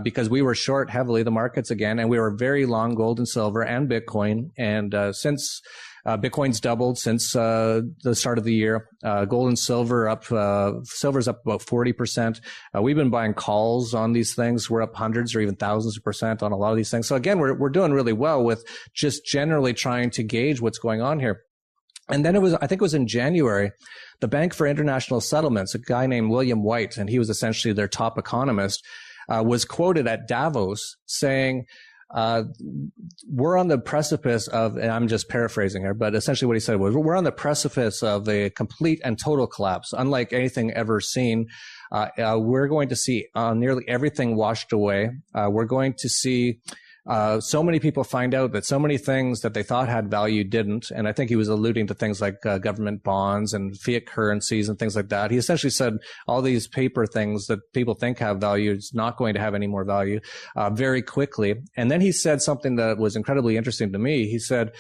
because we were short heavily the markets again, and we were very long gold and silver and Bitcoin. And since Bitcoin's doubled since the start of the year, gold and silver up, silver's up about 40%. We've been buying calls on these things. We're up hundreds or even thousands of percent on a lot of these things. So again, we're doing really well with just generally trying to gauge what's going on here. And then I think it was in January, the Bank for International Settlements, a guy named William White, and he was essentially their top economist, was quoted at Davos saying, we're on the precipice of, and I'm just paraphrasing here, but essentially what he said was, we're on the precipice of a complete and total collapse, unlike anything ever seen. We're going to see nearly everything washed away. We're going to see so many people find out that so many things that they thought had value didn't. And I think he was alluding to things like government bonds and fiat currencies and things like that. He essentially said all these paper things that people think have value is not going to have any more value very quickly. And then he said something that was incredibly interesting to me. He said,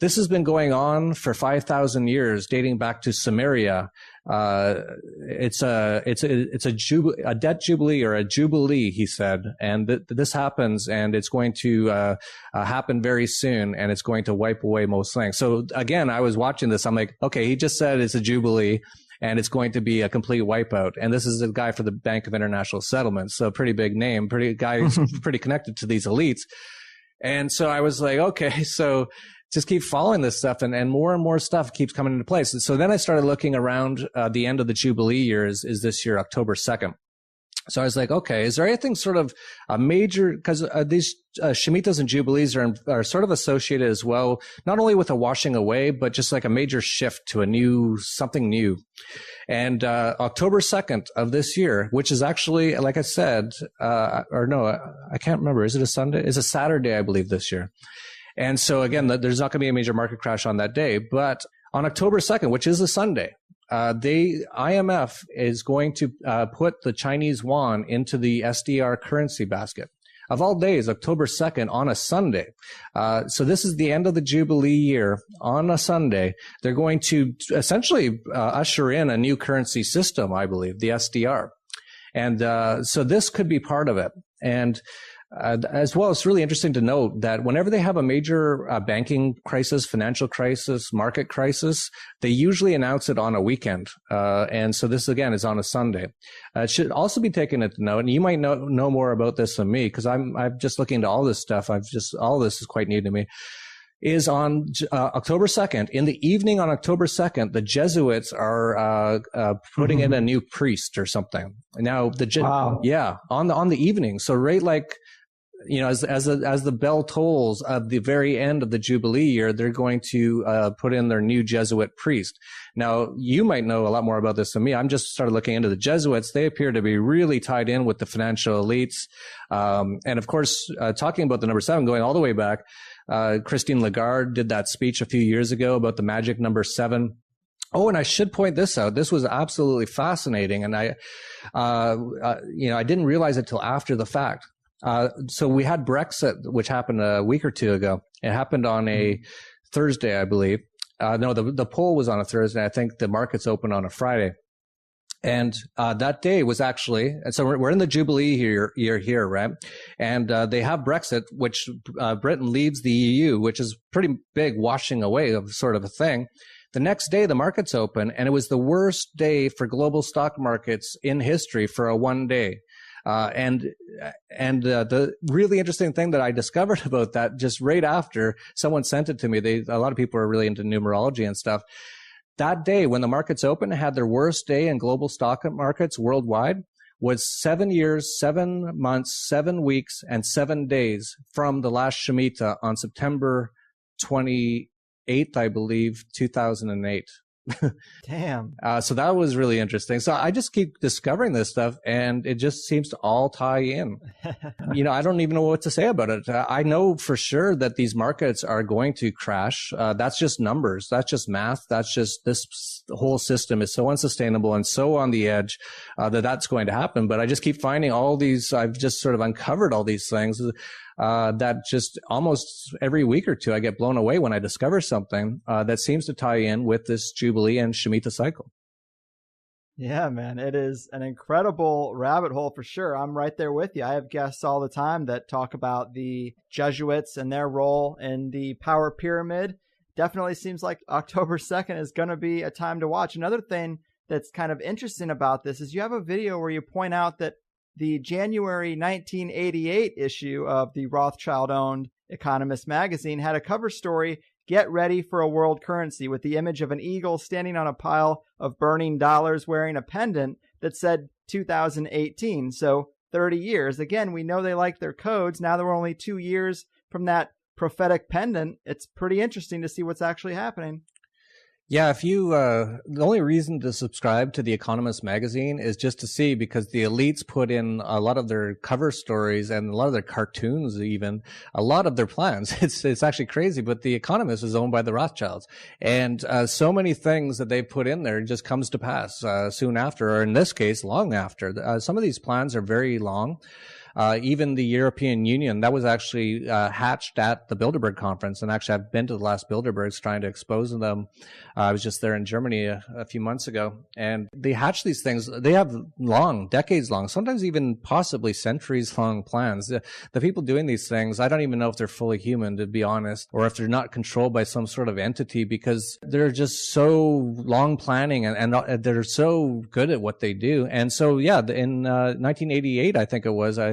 this has been going on for 5,000 years, dating back to Samaria. It's a debt jubilee or a jubilee, he said, and this happens, and it's going to happen very soon, and it's going to wipe away most things. So again, I was watching this. I'm like, okay, he just said it's a jubilee, and it's going to be a complete wipeout. And this is a guy for the Bank of International Settlements, so pretty big name, pretty connected to these elites. And so I was like, okay, so just keep following this stuff, and more stuff keeps coming into place. And so then I started looking around the end of the Jubilee year is this year, October 2nd. So I was like, okay, is there anything sort of a major, because these Shemitahs and Jubilees are sort of associated as well, not only with a washing away, but just like a major shift to something new. And October 2nd of this year, which is actually, like I said, or no, I can't remember. Is it a Sunday? It's a Saturday, I believe, this year. And so again, there's not going to be a major market crash on that day. But on October 2nd, which is a Sunday, IMF is going to put the Chinese yuan into the SDR currency basket. Of all days, October 2nd on a Sunday. So this is the end of the Jubilee year on a Sunday. They're going to essentially usher in a new currency system, I believe, the SDR. And so this could be part of it. And as well, it's really interesting to note that whenever they have a major banking crisis, financial crisis, market crisis, they usually announce it on a weekend. And so this, again, is on a Sunday. It should also be taken into note, and you might know more about this than me, because I'm just looking into all this stuff. All this is quite new to me. Is on October 2nd, in the evening on October 2nd, the Jesuits are putting in a new priest or something. Now, on the evening. So right, like, you know, as the bell tolls of the very end of the Jubilee year, they're going to put in their new Jesuit priest. Now, you might know a lot more about this than me. I'm just started looking into the Jesuits. They appear to be really tied in with the financial elites. And of course, talking about the number 7, going all the way back, Christine Lagarde did that speech a few years ago about the magic number 7. Oh, and I should point this out. This was absolutely fascinating. And I didn't realize it till after the fact. So we had Brexit, which happened a week or two ago. It happened on a Thursday, I believe. No, the poll was on a Thursday. I think the markets opened on a Friday. And that day was actually, and so we're in the Jubilee year here, right? And they have Brexit, which Britain leaves the EU, which is pretty big washing away of sort of a thing. The next day, the markets open, and it was the worst day for global stock markets in history for a one day. And the really interesting thing that I discovered about that, just right after someone sent it to me, a lot of people are really into numerology and stuff. That day, when the markets opened, had their worst day in global stock markets worldwide, was 7 years, 7 months, 7 weeks, and 7 days from the last Shemitah on September 28th, I believe, 2008. Damn. So that was really interesting. So I just keep discovering this stuff, and it just seems to all tie in. You know, I don't even know what to say about it. I know for sure that these markets are going to crash. That's just numbers. That's just math. That's just this whole system is so unsustainable and so on the edge that's going to happen. But I just keep finding all these. I've just sort of uncovered all these things. That just almost every week or two I get blown away when I discover something that seems to tie in with this Jubilee and Shemitah cycle. Yeah, man, it is an incredible rabbit hole for sure. I'm right there with you. I have guests all the time that talk about the Jesuits and their role in the power pyramid. Definitely seems like October 2nd is going to be a time to watch. Another thing that's kind of interesting about this is you have a video where you point out that the January 1988 issue of the Rothschild-owned Economist magazine had a cover story, "Get ready for a world currency," with the image of an eagle standing on a pile of burning dollars wearing a pendant that said 2018, so 30 years. Again, we know they like their codes. Now that we're only 2 years from that prophetic pendant, it's pretty interesting to see what's actually happening. Yeah, if you, the only reason to subscribe to The Economist magazine is just to see, because the elites put in a lot of their cover stories and a lot of their cartoons, even a lot of their plans. It's actually crazy, but The Economist is owned by the Rothschilds. And so many things that they put in there just comes to pass soon after, or in this case, long after. Some of these plans are very long. Even the European Union, that was actually hatched at the Bilderberg conference. And actually, I've been to the last Bilderbergs trying to expose them. I was just there in Germany a few months ago. And they hatch these things. They have long, decades long, sometimes even possibly centuries long plans. The people doing these things, I don't even know if they're fully human, to be honest, or if they're not controlled by some sort of entity, because they're just so long planning and they're so good at what they do. And so, yeah, in 1988, I think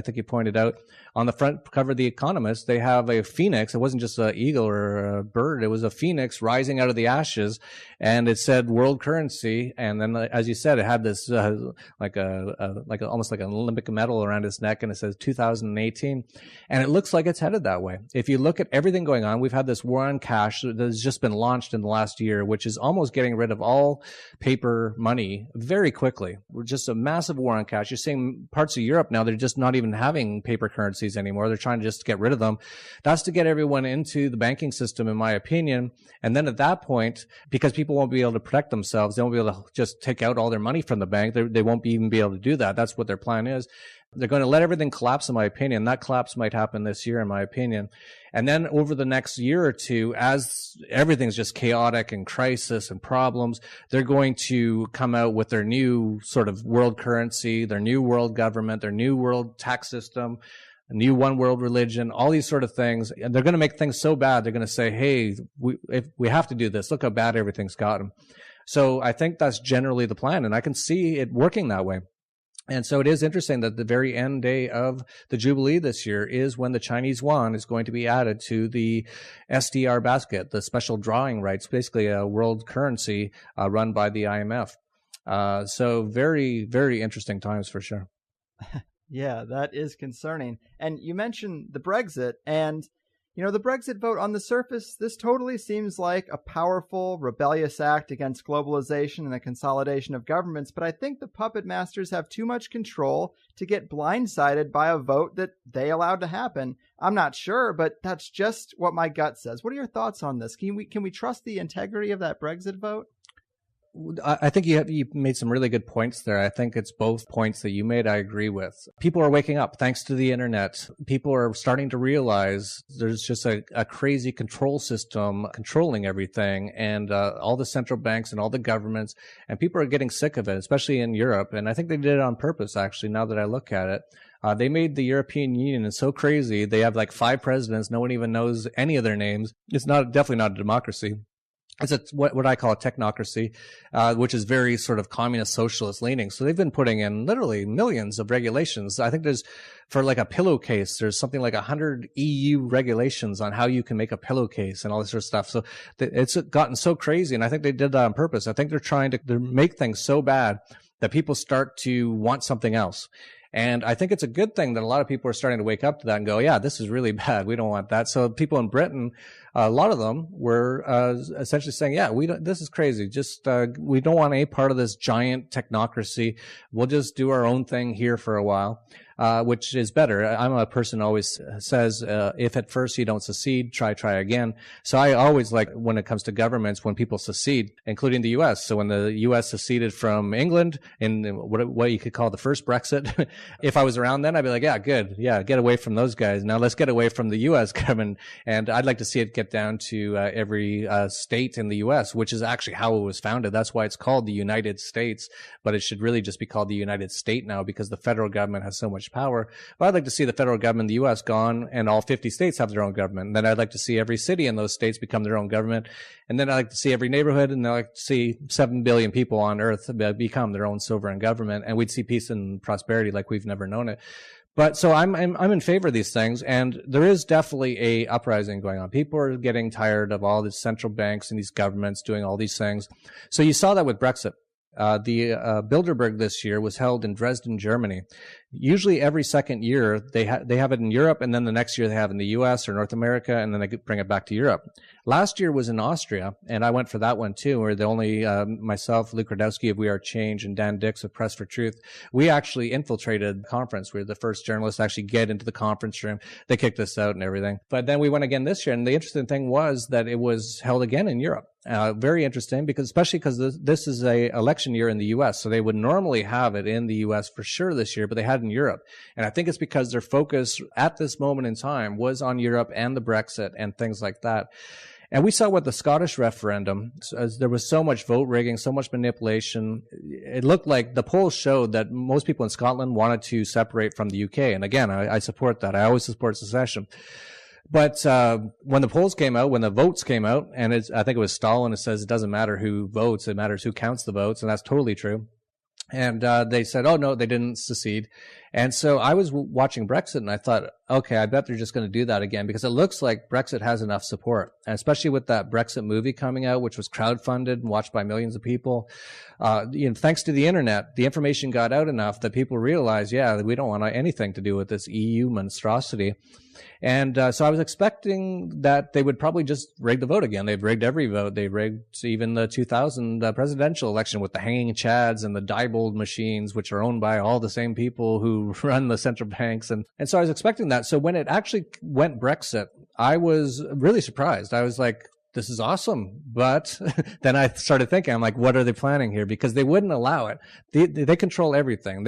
think you pointed out. On the front cover of The Economist, they have a phoenix. It wasn't just an eagle or a bird. It was a phoenix rising out of the ashes, and it said world currency. And then, as you said, it had this like almost like an Olympic medal around its neck, and it says 2018. And it looks like it's headed that way. If you look at everything going on, we've had this war on cash that has just been launched in the last year, which is almost getting rid of all paper money very quickly. We're just a massive war on cash. You're seeing parts of Europe now, they're just not even having paper currencies anymore. They're trying to just get rid of them. That's to get everyone into the banking system, in my opinion. And then at that point, because people won't be able to protect themselves, they won't be able to just take out all their money from the bank. They won't even be able to do that. That's what their plan is. They're going to let everything collapse, in my opinion. That collapse might happen this year, in my opinion. And then over the next year or two, as everything's just chaotic and crisis and problems, they're going to come out with their new sort of world currency, their new world government, their new world tax system, a new one world religion, all these sort of things. And they're going to make things so bad, they're going to say, hey, if we have to do this. Look how bad everything's gotten. So I think that's generally the plan, and I can see it working that way. And so it is interesting that the very end day of the Jubilee this year is when the Chinese yuan is going to be added to the SDR basket, the special drawing rights, basically a world currency run by the IMF. So very, very interesting times for sure. Yeah, that is concerning. And you mentioned the Brexit, and the Brexit vote, on the surface, this totally seems like a powerful, rebellious act against globalization and the consolidation of governments, but I think the puppet masters have too much control to get blindsided by a vote that they allowed to happen. I'm not sure, but that's just what my gut says. What are your thoughts on this? Can we trust the integrity of that Brexit vote? I think you made some really good points there. I think it's both points that you made I agree with. People are waking up thanks to the internet. People are starting to realize there's just a crazy control system controlling everything, and all the central banks and all the governments, and people are getting sick of it, especially in Europe. And I think they did it on purpose, actually, now that I look at it. They made the European Union so crazy. They have like 5 presidents. No one even knows any of their names. It's definitely not a democracy. It's what I call a technocracy, which is very sort of communist socialist leaning. So they've been putting in literally millions of regulations. I think for like a pillowcase, there's something like 100 EU regulations on how you can make a pillowcase and all this sort of stuff. So it's gotten so crazy. And I think they did that on purpose. I think they're trying to make things so bad that people start to want something else. And I think it's a good thing that a lot of people are starting to wake up to that and go, yeah, this is really bad. We don't want that. So people in Britain, a lot of them were essentially saying, yeah, this is crazy. Just we don't want any part of this giant technocracy. We'll just do our own thing here for a while. Which is better. I'm a person who always says, if at first you don't succeed, try again. So I always like, when it comes to governments, when people succeed, including the U.S. So when the U.S. seceded from England in what you could call the first Brexit, if I was around then, I'd be like, yeah, good. Yeah, get away from those guys. Now let's get away from the U.S. government. And I'd like to see it get down to every state in the U.S., which is actually how it was founded. That's why it's called the United States, but it should really just be called the United State now, because the federal government has so much power. But I'd like to see the federal government in the U.S. gone and all 50 states have their own government. And then I'd like to see every city in those states become their own government. And then I'd like to see every neighborhood, and I'd like to see 7 billion people on earth become their own sovereign government. And we'd see peace and prosperity like we've never known it. But so I'm in favor of these things, and there is definitely a uprising going on. People are getting tired of all these central banks and these governments doing all these things. So you saw that with Brexit. The Bilderberg this year was held in Dresden, Germany. Usually every second year they have it in Europe, and then the next year they have it in the US or North America, and then they bring it back to Europe. Last year was in Austria, and I went for that one too, where the only myself, Luke Radowski of We Are Change, and Dan Dix of Press for Truth, we actually infiltrated the conference. We were the first journalists to actually get into the conference room. They kicked us out and everything. But then we went again this year, and the interesting thing was that it was held again in Europe. Very interesting, especially because this is a election year in the U.S., so they would normally have it in the U.S. for sure this year, but they had it in Europe. And I think it's because their focus at this moment in time was on Europe and the Brexit and things like that. And we saw with the Scottish referendum, as there was so much vote rigging, so much manipulation. It looked like the polls showed that most people in Scotland wanted to separate from the UK. And again, I support that. I always support secession. But when the polls came out, when the votes came out, and I think it was Stalin, it says it doesn't matter who votes, it matters who counts the votes, and that's totally true. And they said, oh, no, they didn't secede. And so I was watching Brexit and I thought, okay, I bet they're just going to do that again because it looks like Brexit has enough support, and especially with that Brexit movie coming out, which was crowdfunded and watched by millions of people. Thanks to the internet, the information got out enough that people realized, yeah, we don't want anything to do with this EU monstrosity. And so I was expecting that they would probably just rig the vote again. They've rigged every vote. They rigged even the 2000 presidential election with the hanging chads and the Diebold machines, which are owned by all the same people who run the central banks. And so I was expecting that. So when it actually went Brexit, I was really surprised. I was like, this is awesome. But then I started thinking, I'm like, what are they planning here? Because they wouldn't allow it. They control everything.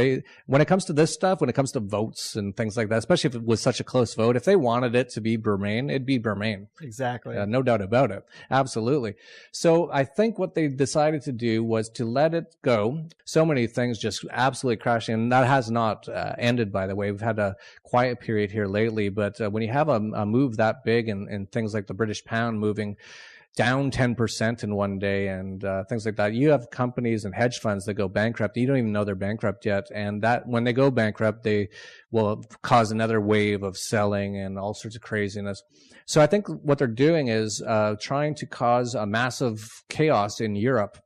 When it comes to this stuff, when it comes to votes and things like that, especially if it was such a close vote, if they wanted it to be Bermain, it'd be Bermain. Exactly. No doubt about it. Absolutely. So I think what they decided to do was to let it go. So many things just absolutely crashing. And that has not ended, by the way. We've had a quiet period here lately. But when you have a move that big and things like the British pound moving down 10% in one day and things like that. You have companies and hedge funds that go bankrupt. You don't even know they're bankrupt yet. And that when they go bankrupt, they will cause another wave of selling and all sorts of craziness. So I think what they're doing is trying to cause a massive chaos in Europe.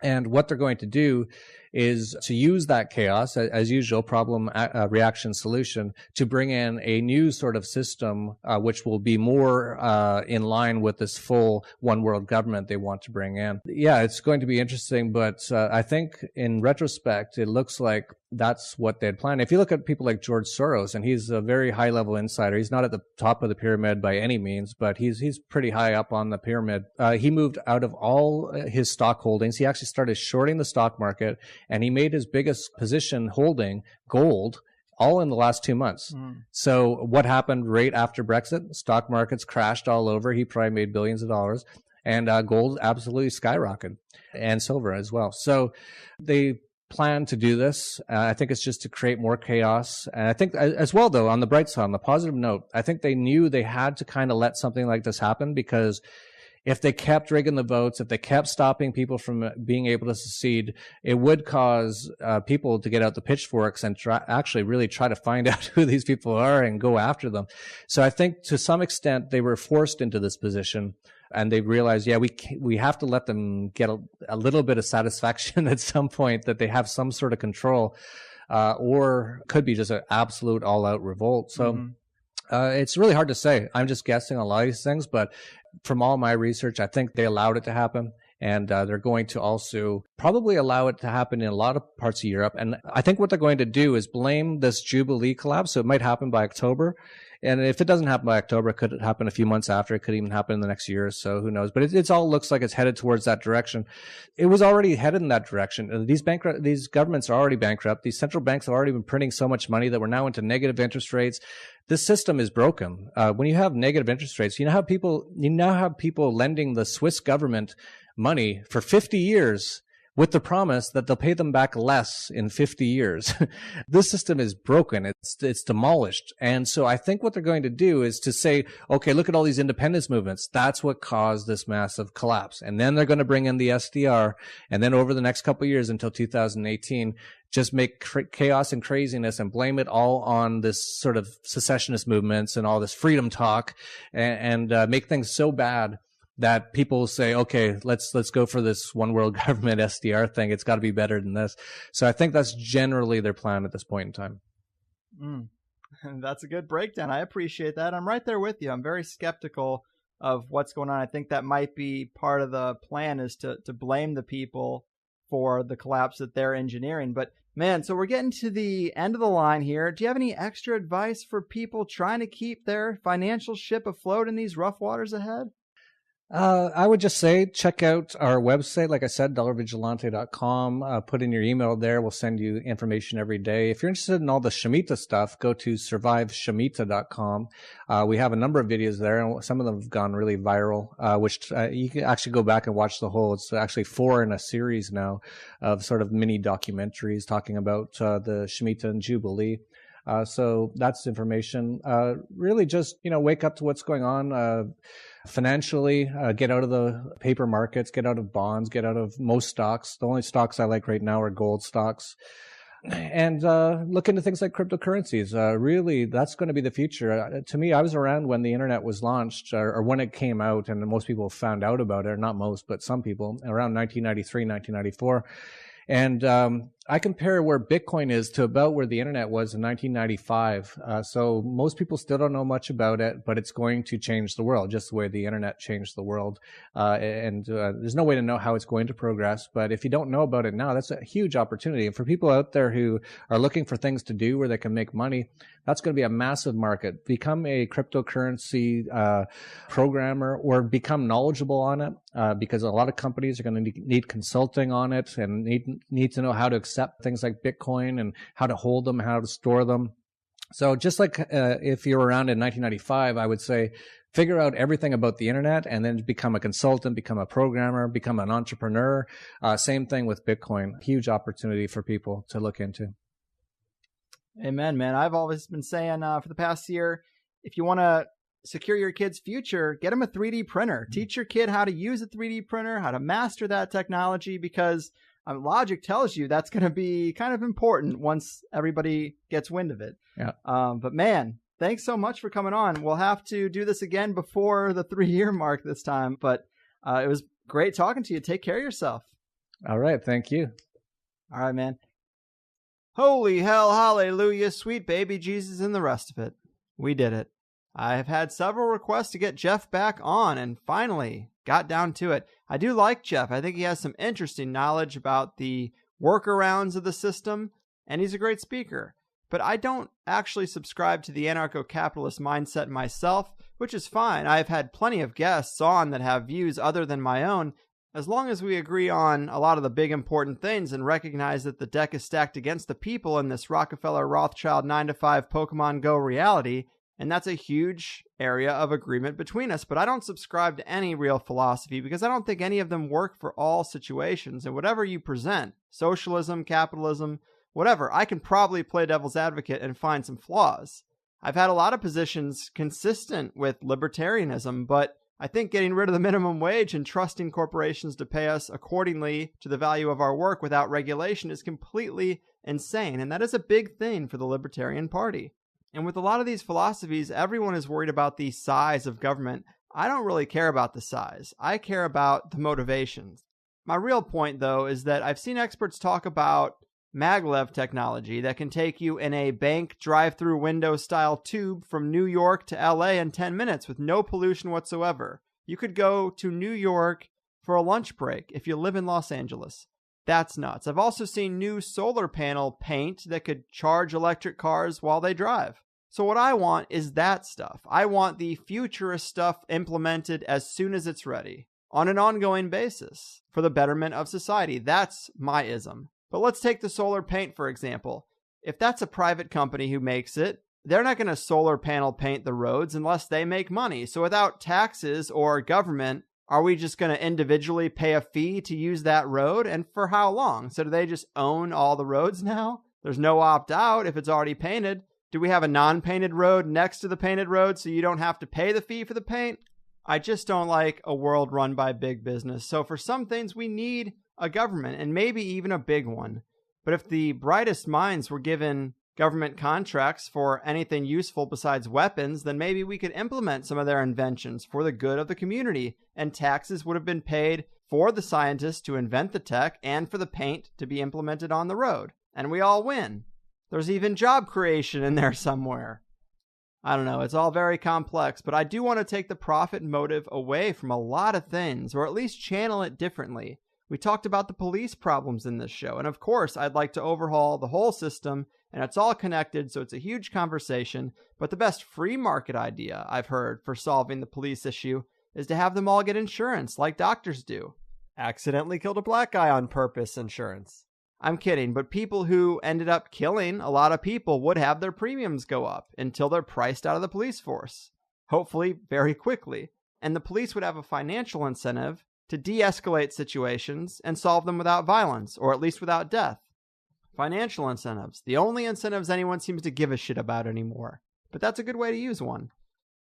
And what they're going to do is to use that chaos, as usual, problem, reaction, solution, to bring in a new sort of system, which will be more in line with this full one world government they want to bring in. Yeah, it's going to be interesting, but I think in retrospect, it looks like that's what they had planned. If you look at people like George Soros, and he's a very high level insider, he's not at the top of the pyramid by any means, but he's pretty high up on the pyramid. He moved out of all his stock holdings. He actually started shorting the stock market, and he made his biggest position holding gold all in the last 2 months. So what happened right after Brexit? Stock markets crashed all over. He probably made billions of dollars, and gold absolutely skyrocketed, and silver as well. So they plan to do this. I think it's just to create more chaos. And I think as well, though, on the bright side, on the positive note, I think they knew they had to kind of let something like this happen, because if they kept rigging the votes, if they kept stopping people from being able to secede, it would cause people to get out the pitchforks and actually really try to find out who these people are and go after them. So I think to some extent they were forced into this position, and they realized, yeah, we have to let them get a little bit of satisfaction at some point, that they have some sort of control, or could be just an absolute all-out revolt. So it's really hard to say. I'm just guessing on a lot of these things, but from all my research, I think they allowed it to happen. And they're going to also probably allow it to happen in a lot of parts of Europe. And I think what they're going to do is blame this Jubilee collapse. So it might happen by October. And if it doesn't happen by October, it could happen a few months after. It could even happen in the next year or so. Who knows? But it all looks like it's headed towards that direction. It was already headed in that direction. These governments are already bankrupt. These central banks have already been printing so much money that we're now into negative interest rates. This system is broken. When you have negative interest rates, you now have people lending the Swiss government money for 50 years with the promise that they'll pay them back less in 50 years. This system is broken. It's demolished. And so I think what they're going to do is to say, okay, look at all these independence movements. That's what caused this massive collapse. And then they're going to bring in the SDR. And then over the next couple of years until 2018, just make chaos and craziness and blame it all on this sort of secessionist movements and all this freedom talk, and make things so bad that people say, okay, let's go for this one world government SDR thing. It's got to be better than this. So I think that's generally their plan at this point in time. That's a good breakdown. I appreciate that. I'm right there with you. I'm very skeptical of what's going on. I think that might be part of the plan, is to blame the people for the collapse that they're engineering. But man, so we're getting to the end of the line here. Do you have any extra advice for people trying to keep their financial ship afloat in these rough waters ahead? I would just say, check out our website. Like I said, dollarvigilante.com. Put in your email there. We'll send you information every day. If you're interested in all the Shemitah stuff, go to surviveshemitah.com. We have a number of videos there, and some of them have gone really viral, which you can actually go back and watch the whole. It's actually 4 in a series now of sort of mini documentaries talking about the Shemitah and Jubilee. So that's information. Really just, wake up to what's going on. Financially, get out of the paper markets, get out of bonds, get out of most stocks. The only stocks I like right now are gold stocks. and look into things like cryptocurrencies. Really, that's going to be the future. To me, I was around when the internet was launched, or when it came out, and most people found out about it, or not most, but some people, around 1993, 1994. And I compare where Bitcoin is to about where the internet was in 1995. So most people still don't know much about it, but it's going to change the world, just the way the internet changed the world. And there's no way to know how it's going to progress. But if you don't know about it now, that's a huge opportunity. And for people out there who are looking for things to do where they can make money, that's going to be a massive market. Become a cryptocurrency programmer, or become knowledgeable on it, because a lot of companies are going to need consulting on it, and need to know how to accept things like Bitcoin and how to hold them, how to store them. So just like if you're around in 1995, I would say figure out everything about the internet and then become a consultant, become a programmer, become an entrepreneur. Same thing with Bitcoin. Huge opportunity for people to look into. Amen, man. I've always been saying for the past year, if you want to secure your kid's future, get them a 3D printer. Teach your kid how to use a 3D printer, how to master that technology, because logic tells you that's going to be kind of important once everybody gets wind of it. Yeah. But man, thanks so much for coming on. We'll have to do this again before the 3-year mark this time, but it was great talking to you. Take care of yourself. All right. Thank you. All right, man. Holy hell, hallelujah, sweet baby Jesus, and the rest of it. We did it. I have had several requests to get Jeff back on, and finally got down to it. I do like Jeff. I think he has some interesting knowledge about the workarounds of the system, and he's a great speaker. But I don't actually subscribe to the anarcho-capitalist mindset myself, which is fine. I've had plenty of guests on that have views other than my own, as long as we agree on a lot of the big important things and recognize that the deck is stacked against the people in this Rockefeller Rothschild 9-to-5 Pokemon Go reality, and that's a huge area of agreement between us. But I don't subscribe to any real philosophy because I don't think any of them work for all situations. And whatever you present, socialism, capitalism, whatever, I can probably play devil's advocate and find some flaws. I've had a lot of positions consistent with libertarianism, but I think getting rid of the minimum wage and trusting corporations to pay us accordingly to the value of our work without regulation is completely insane. And that is a big thing for the Libertarian Party. And with a lot of these philosophies, everyone is worried about the size of government. I don't really care about the size. I care about the motivations. My real point, though, is that I've seen experts talk about maglev technology that can take you in a bank drive-through window style tube from New York to LA in 10 minutes with no pollution whatsoever. You could go to New York for a lunch break if you live in Los Angeles. That's nuts. I've also seen new solar panel paint that could charge electric cars while they drive. So what I want is that stuff. I want the futurist stuff implemented as soon as it's ready, on an ongoing basis, for the betterment of society. That's my ism. But let's take the solar paint, for example. If that's a private company who makes it, they're not going to solar panel paint the roads unless they make money. So without taxes or government, are we just going to individually pay a fee to use that road? And for how long? So do they just own all the roads now? There's no opt-out if it's already painted. Do we have a non-painted road next to the painted road so you don't have to pay the fee for the paint? I just don't like a world run by big business. So for some things, we need a government, and maybe even a big one. But if the brightest minds were given government contracts for anything useful besides weapons, then maybe we could implement some of their inventions for the good of the community, and taxes would have been paid for the scientists to invent the tech and for the paint to be implemented on the road. And we all win. There's even job creation in there somewhere. I don't know, it's all very complex, but I do want to take the profit motive away from a lot of things, or at least channel it differently. We talked about the police problems in this show, and of course, I'd like to overhaul the whole system, and it's all connected, so it's a huge conversation, but the best free market idea I've heard for solving the police issue is to have them all get insurance, like doctors do. Accidentally killed a black guy on purpose insurance. I'm kidding, but people who ended up killing a lot of people would have their premiums go up until they're priced out of the police force, hopefully very quickly, and the police would have a financial incentive to de-escalate situations and solve them without violence, or at least without death. Financial incentives, the only incentives anyone seems to give a shit about anymore. But that's a good way to use one.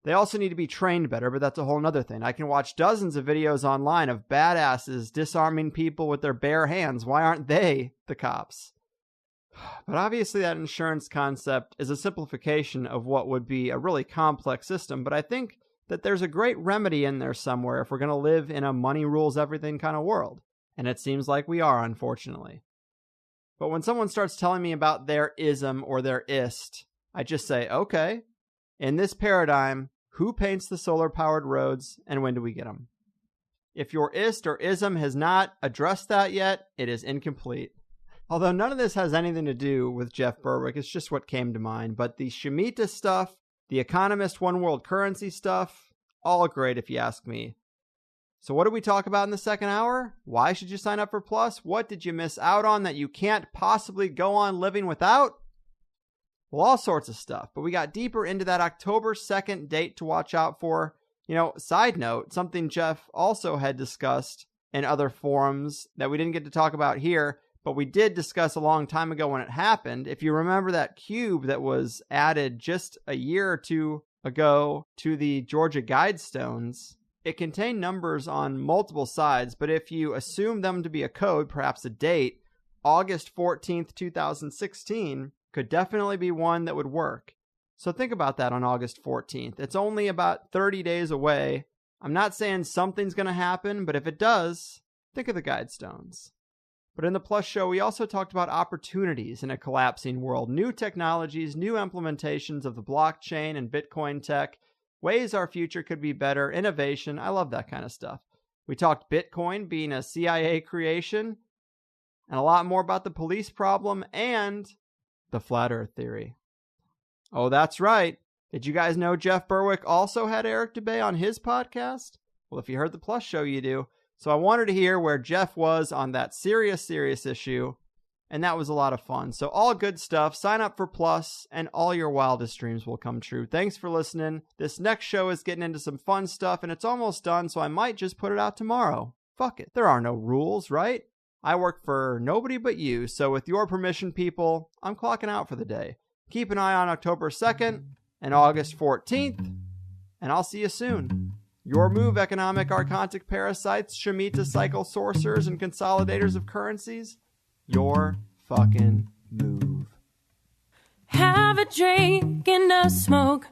They also need to be trained better, but that's a whole nother thing. I can watch dozens of videos online of badasses disarming people with their bare hands. Why aren't they the cops? But obviously that insurance concept is a simplification of what would be a really complex system, but I think that there's a great remedy in there somewhere if we're going to live in a money rules everything kind of world. And it seems like we are, unfortunately. But when someone starts telling me about their ism or their ist, I just say, okay, in this paradigm, who paints the solar-powered roads and when do we get them? If your ist or ism has not addressed that yet, it is incomplete. Although none of this has anything to do with Jeff Berwick, it's just what came to mind. But the Shemitah stuff, the Economist One World Currency stuff, all great if you ask me. So what did we talk about in the second hour? Why should you sign up for Plus? What did you miss out on that you can't possibly go on living without? Well, all sorts of stuff. But we got deeper into that October 2nd date to watch out for. You know, side note, something Jeff also had discussed in other forums that we didn't get to talk about here, but we did discuss a long time ago when it happened. If you remember that cube that was added just a year or two ago to the Georgia Guidestones, it contained numbers on multiple sides, but if you assume them to be a code, perhaps a date, August 14th, 2016 could definitely be one that would work. So think about that on August 14th. It's only about 30 days away. I'm not saying something's going to happen, but if it does, think of the Guidestones. But in the Plus show, we also talked about opportunities in a collapsing world, new technologies, new implementations of the blockchain and Bitcoin tech, ways our future could be better, innovation. I love that kind of stuff. We talked Bitcoin being a CIA creation, and a lot more about the police problem and the flat earth theory. Oh, that's right. Did you guys know Jeff Berwick also had Eric Dubay on his podcast? Well, if you heard the Plus show, you do. So I wanted to hear where Jeff was on that serious issue, and that was a lot of fun. So all good stuff. Sign up for Plus, and all your wildest dreams will come true. Thanks for listening. This next show is getting into some fun stuff, and it's almost done, so I might just put it out tomorrow. Fuck it. There are no rules, right? I work for nobody but you, so with your permission, people, I'm clocking out for the day. Keep an eye on October 2nd and August 14th, and I'll see you soon. Your move, economic archontic parasites, Shemitah cycle sorcerers, and consolidators of currencies. Your fucking move. Have a drink and a smoke.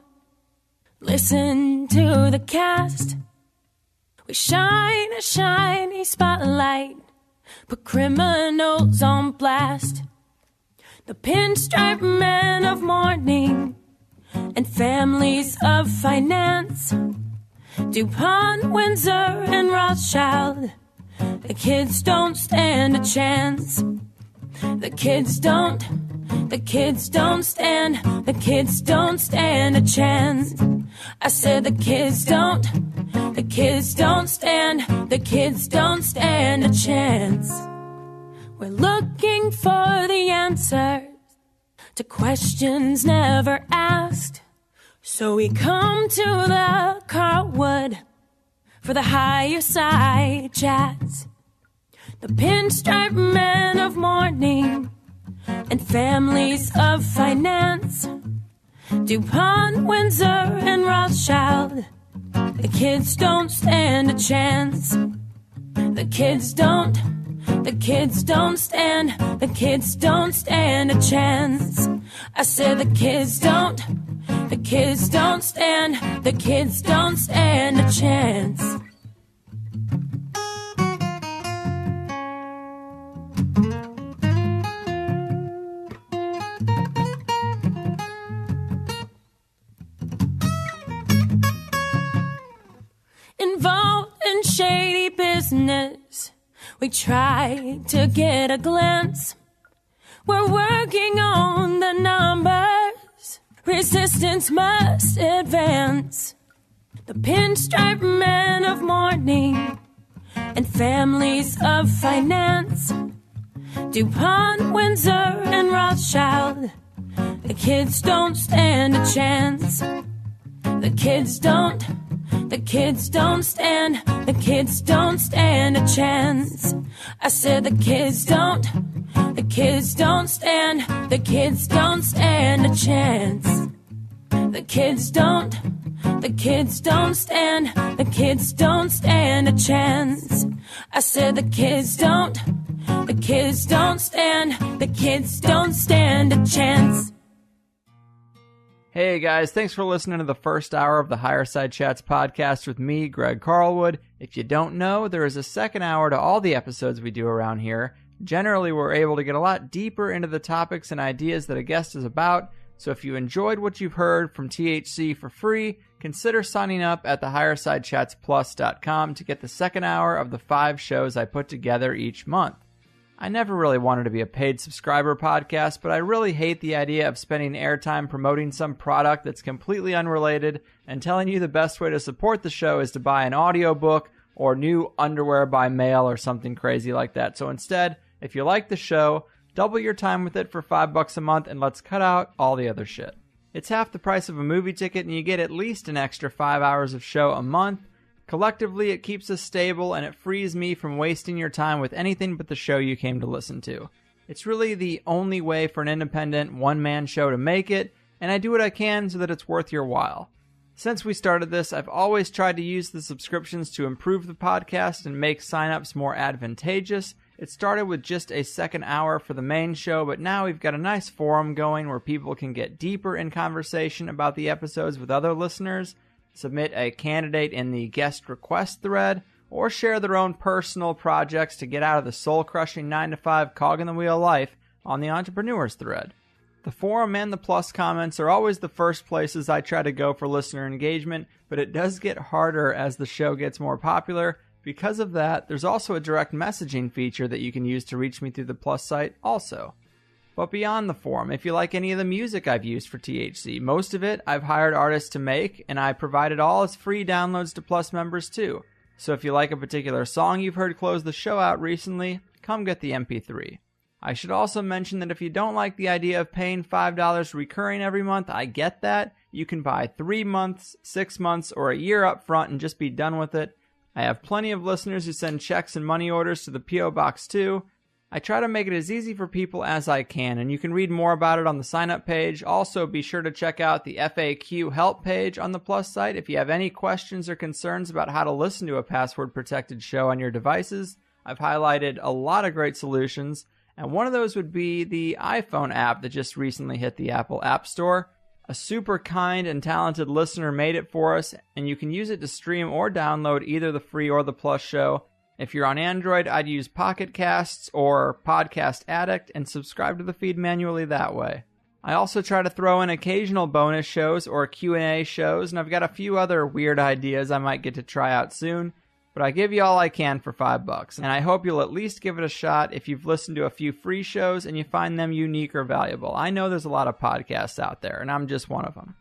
Listen to the cast. We shine a shiny spotlight. Put criminals on blast. The pinstripe men of mourning and families of finance. DuPont, Windsor, and Rothschild. The kids don't stand a chance. The kids don't stand a chance. I said the kids don't stand a chance. We're looking for the answers to questions never asked. So we come to the Carwood for the higher side chats. The pinstripe men of mourning and families of finance. DuPont, Windsor, and Rothschild. The kids don't stand a chance. The kids don't stand a chance. I said the kids don't stand a chance. Involved in shady business, we try to get a glance. We're working on the numbers. Resistance must advance. The pinstripe men of mourning and families of finance. DuPont, Windsor, and Rothschild. The kids don't stand a chance. The kids don't stand a chance. I said the kids don't stand a chance. The kids don't stand a chance. I said the kids don't The kids don't stand a chance. Hey guys, thanks for listening to the first hour of the Higher Side Chats podcast with me, Greg Carlwood. If you don't know, there is a second hour to all the episodes we do around here. Generally, we're able to get a lot deeper into the topics and ideas that a guest is about, so if you enjoyed what you've heard from THC for free, consider signing up at thehighersidechatsplus.com to get the second hour of the 5 shows I put together each month. I never really wanted to be a paid subscriber podcast, but I really hate the idea of spending airtime promoting some product that's completely unrelated and telling you the best way to support the show is to buy an audiobook or new underwear by mail or something crazy like that. So instead, if you like the show, double your time with it for $5 a month and let's cut out all the other shit. It's half the price of a movie ticket and you get at least an extra 5 hours of show a month. Collectively, it keeps us stable and it frees me from wasting your time with anything but the show you came to listen to. It's really the only way for an independent one-man show to make it, and I do what I can so that it's worth your while. Since we started this, I've always tried to use the subscriptions to improve the podcast and make signups more advantageous. It started with just a second hour for the main show, but now we've got a nice forum going where people can get deeper in conversation about the episodes with other listeners, submit a candidate in the guest request thread, or share their own personal projects to get out of the soul-crushing 9-to-5 cog-in-the-wheel life on the entrepreneurs thread. The forum and the plus comments are always the first places I try to go for listener engagement, but it does get harder as the show gets more popular. Because of that, there's also a direct messaging feature that you can use to reach me through the plus site also. But beyond the forum, if you like any of the music I've used for THC, most of it I've hired artists to make, and I provide it all as free downloads to Plus members too. So if you like a particular song you've heard close the show out recently, come get the MP3. I should also mention that if you don't like the idea of paying $5 recurring every month, I get that. You can buy 3 months, 6 months, or a year up front and just be done with it. I have plenty of listeners who send checks and money orders to the P.O. Box too. I try to make it as easy for people as I can, and you can read more about it on the sign-up page. Also, be sure to check out the FAQ help page on the Plus site if you have any questions or concerns about how to listen to a password-protected show on your devices. I've highlighted a lot of great solutions, and one of those would be the iPhone app that just recently hit the Apple App Store. A super kind and talented listener made it for us, and you can use it to stream or download either the free or the Plus show. If you're on Android, I'd use Pocket Casts or Podcast Addict and subscribe to the feed manually that way. I also try to throw in occasional bonus shows or Q&A shows, and I've got a few other weird ideas I might get to try out soon, but I give you all I can for $5, and I hope you'll at least give it a shot if you've listened to a few free shows and you find them unique or valuable. I know there's a lot of podcasts out there, and I'm just one of them.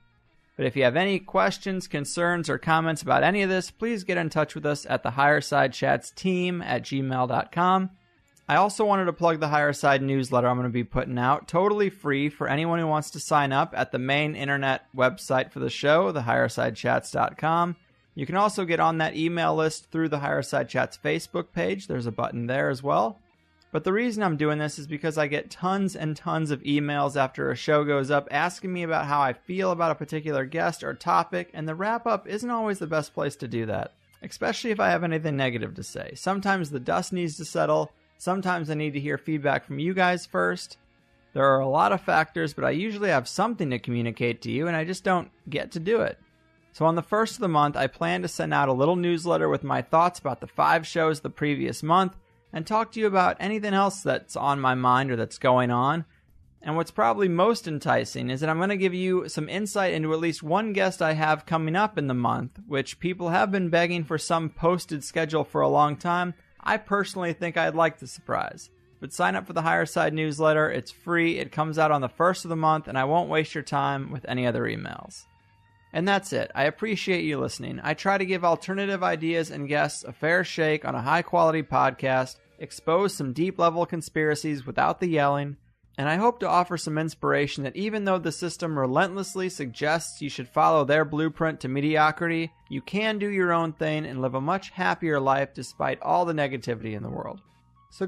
But if you have any questions, concerns, or comments about any of this, please get in touch with us at the Higher Side Chats team at gmail.com. I also wanted to plug the Higher Side newsletter I'm going to be putting out, totally free for anyone who wants to sign up at the main internet website for the show, thehighersidechats.com. You can also get on that email list through the Higher Side Chats Facebook page. There's a button there as well. But the reason I'm doing this is because I get tons and tons of emails after a show goes up asking me about how I feel about a particular guest or topic, and the wrap-up isn't always the best place to do that, especially if I have anything negative to say. Sometimes the dust needs to settle. Sometimes I need to hear feedback from you guys first. There are a lot of factors, but I usually have something to communicate to you, and I just don't get to do it. So on the first of the month, I plan to send out a little newsletter with my thoughts about the 5 shows the previous month, and talk to you about anything else that's on my mind or that's going on. And what's probably most enticing is that I'm going to give you some insight into at least one guest I have coming up in the month, which people have been begging for some posted schedule for a long time. I personally think I'd like to surprise. But sign up for the Higher Side newsletter. It's free. It comes out on the first of the month, and I won't waste your time with any other emails. And that's it. I appreciate you listening. I try to give alternative ideas and guests a fair shake on a high-quality podcast, expose some deep-level conspiracies without the yelling, and I hope to offer some inspiration that even though the system relentlessly suggests you should follow their blueprint to mediocrity, you can do your own thing and live a much happier life despite all the negativity in the world.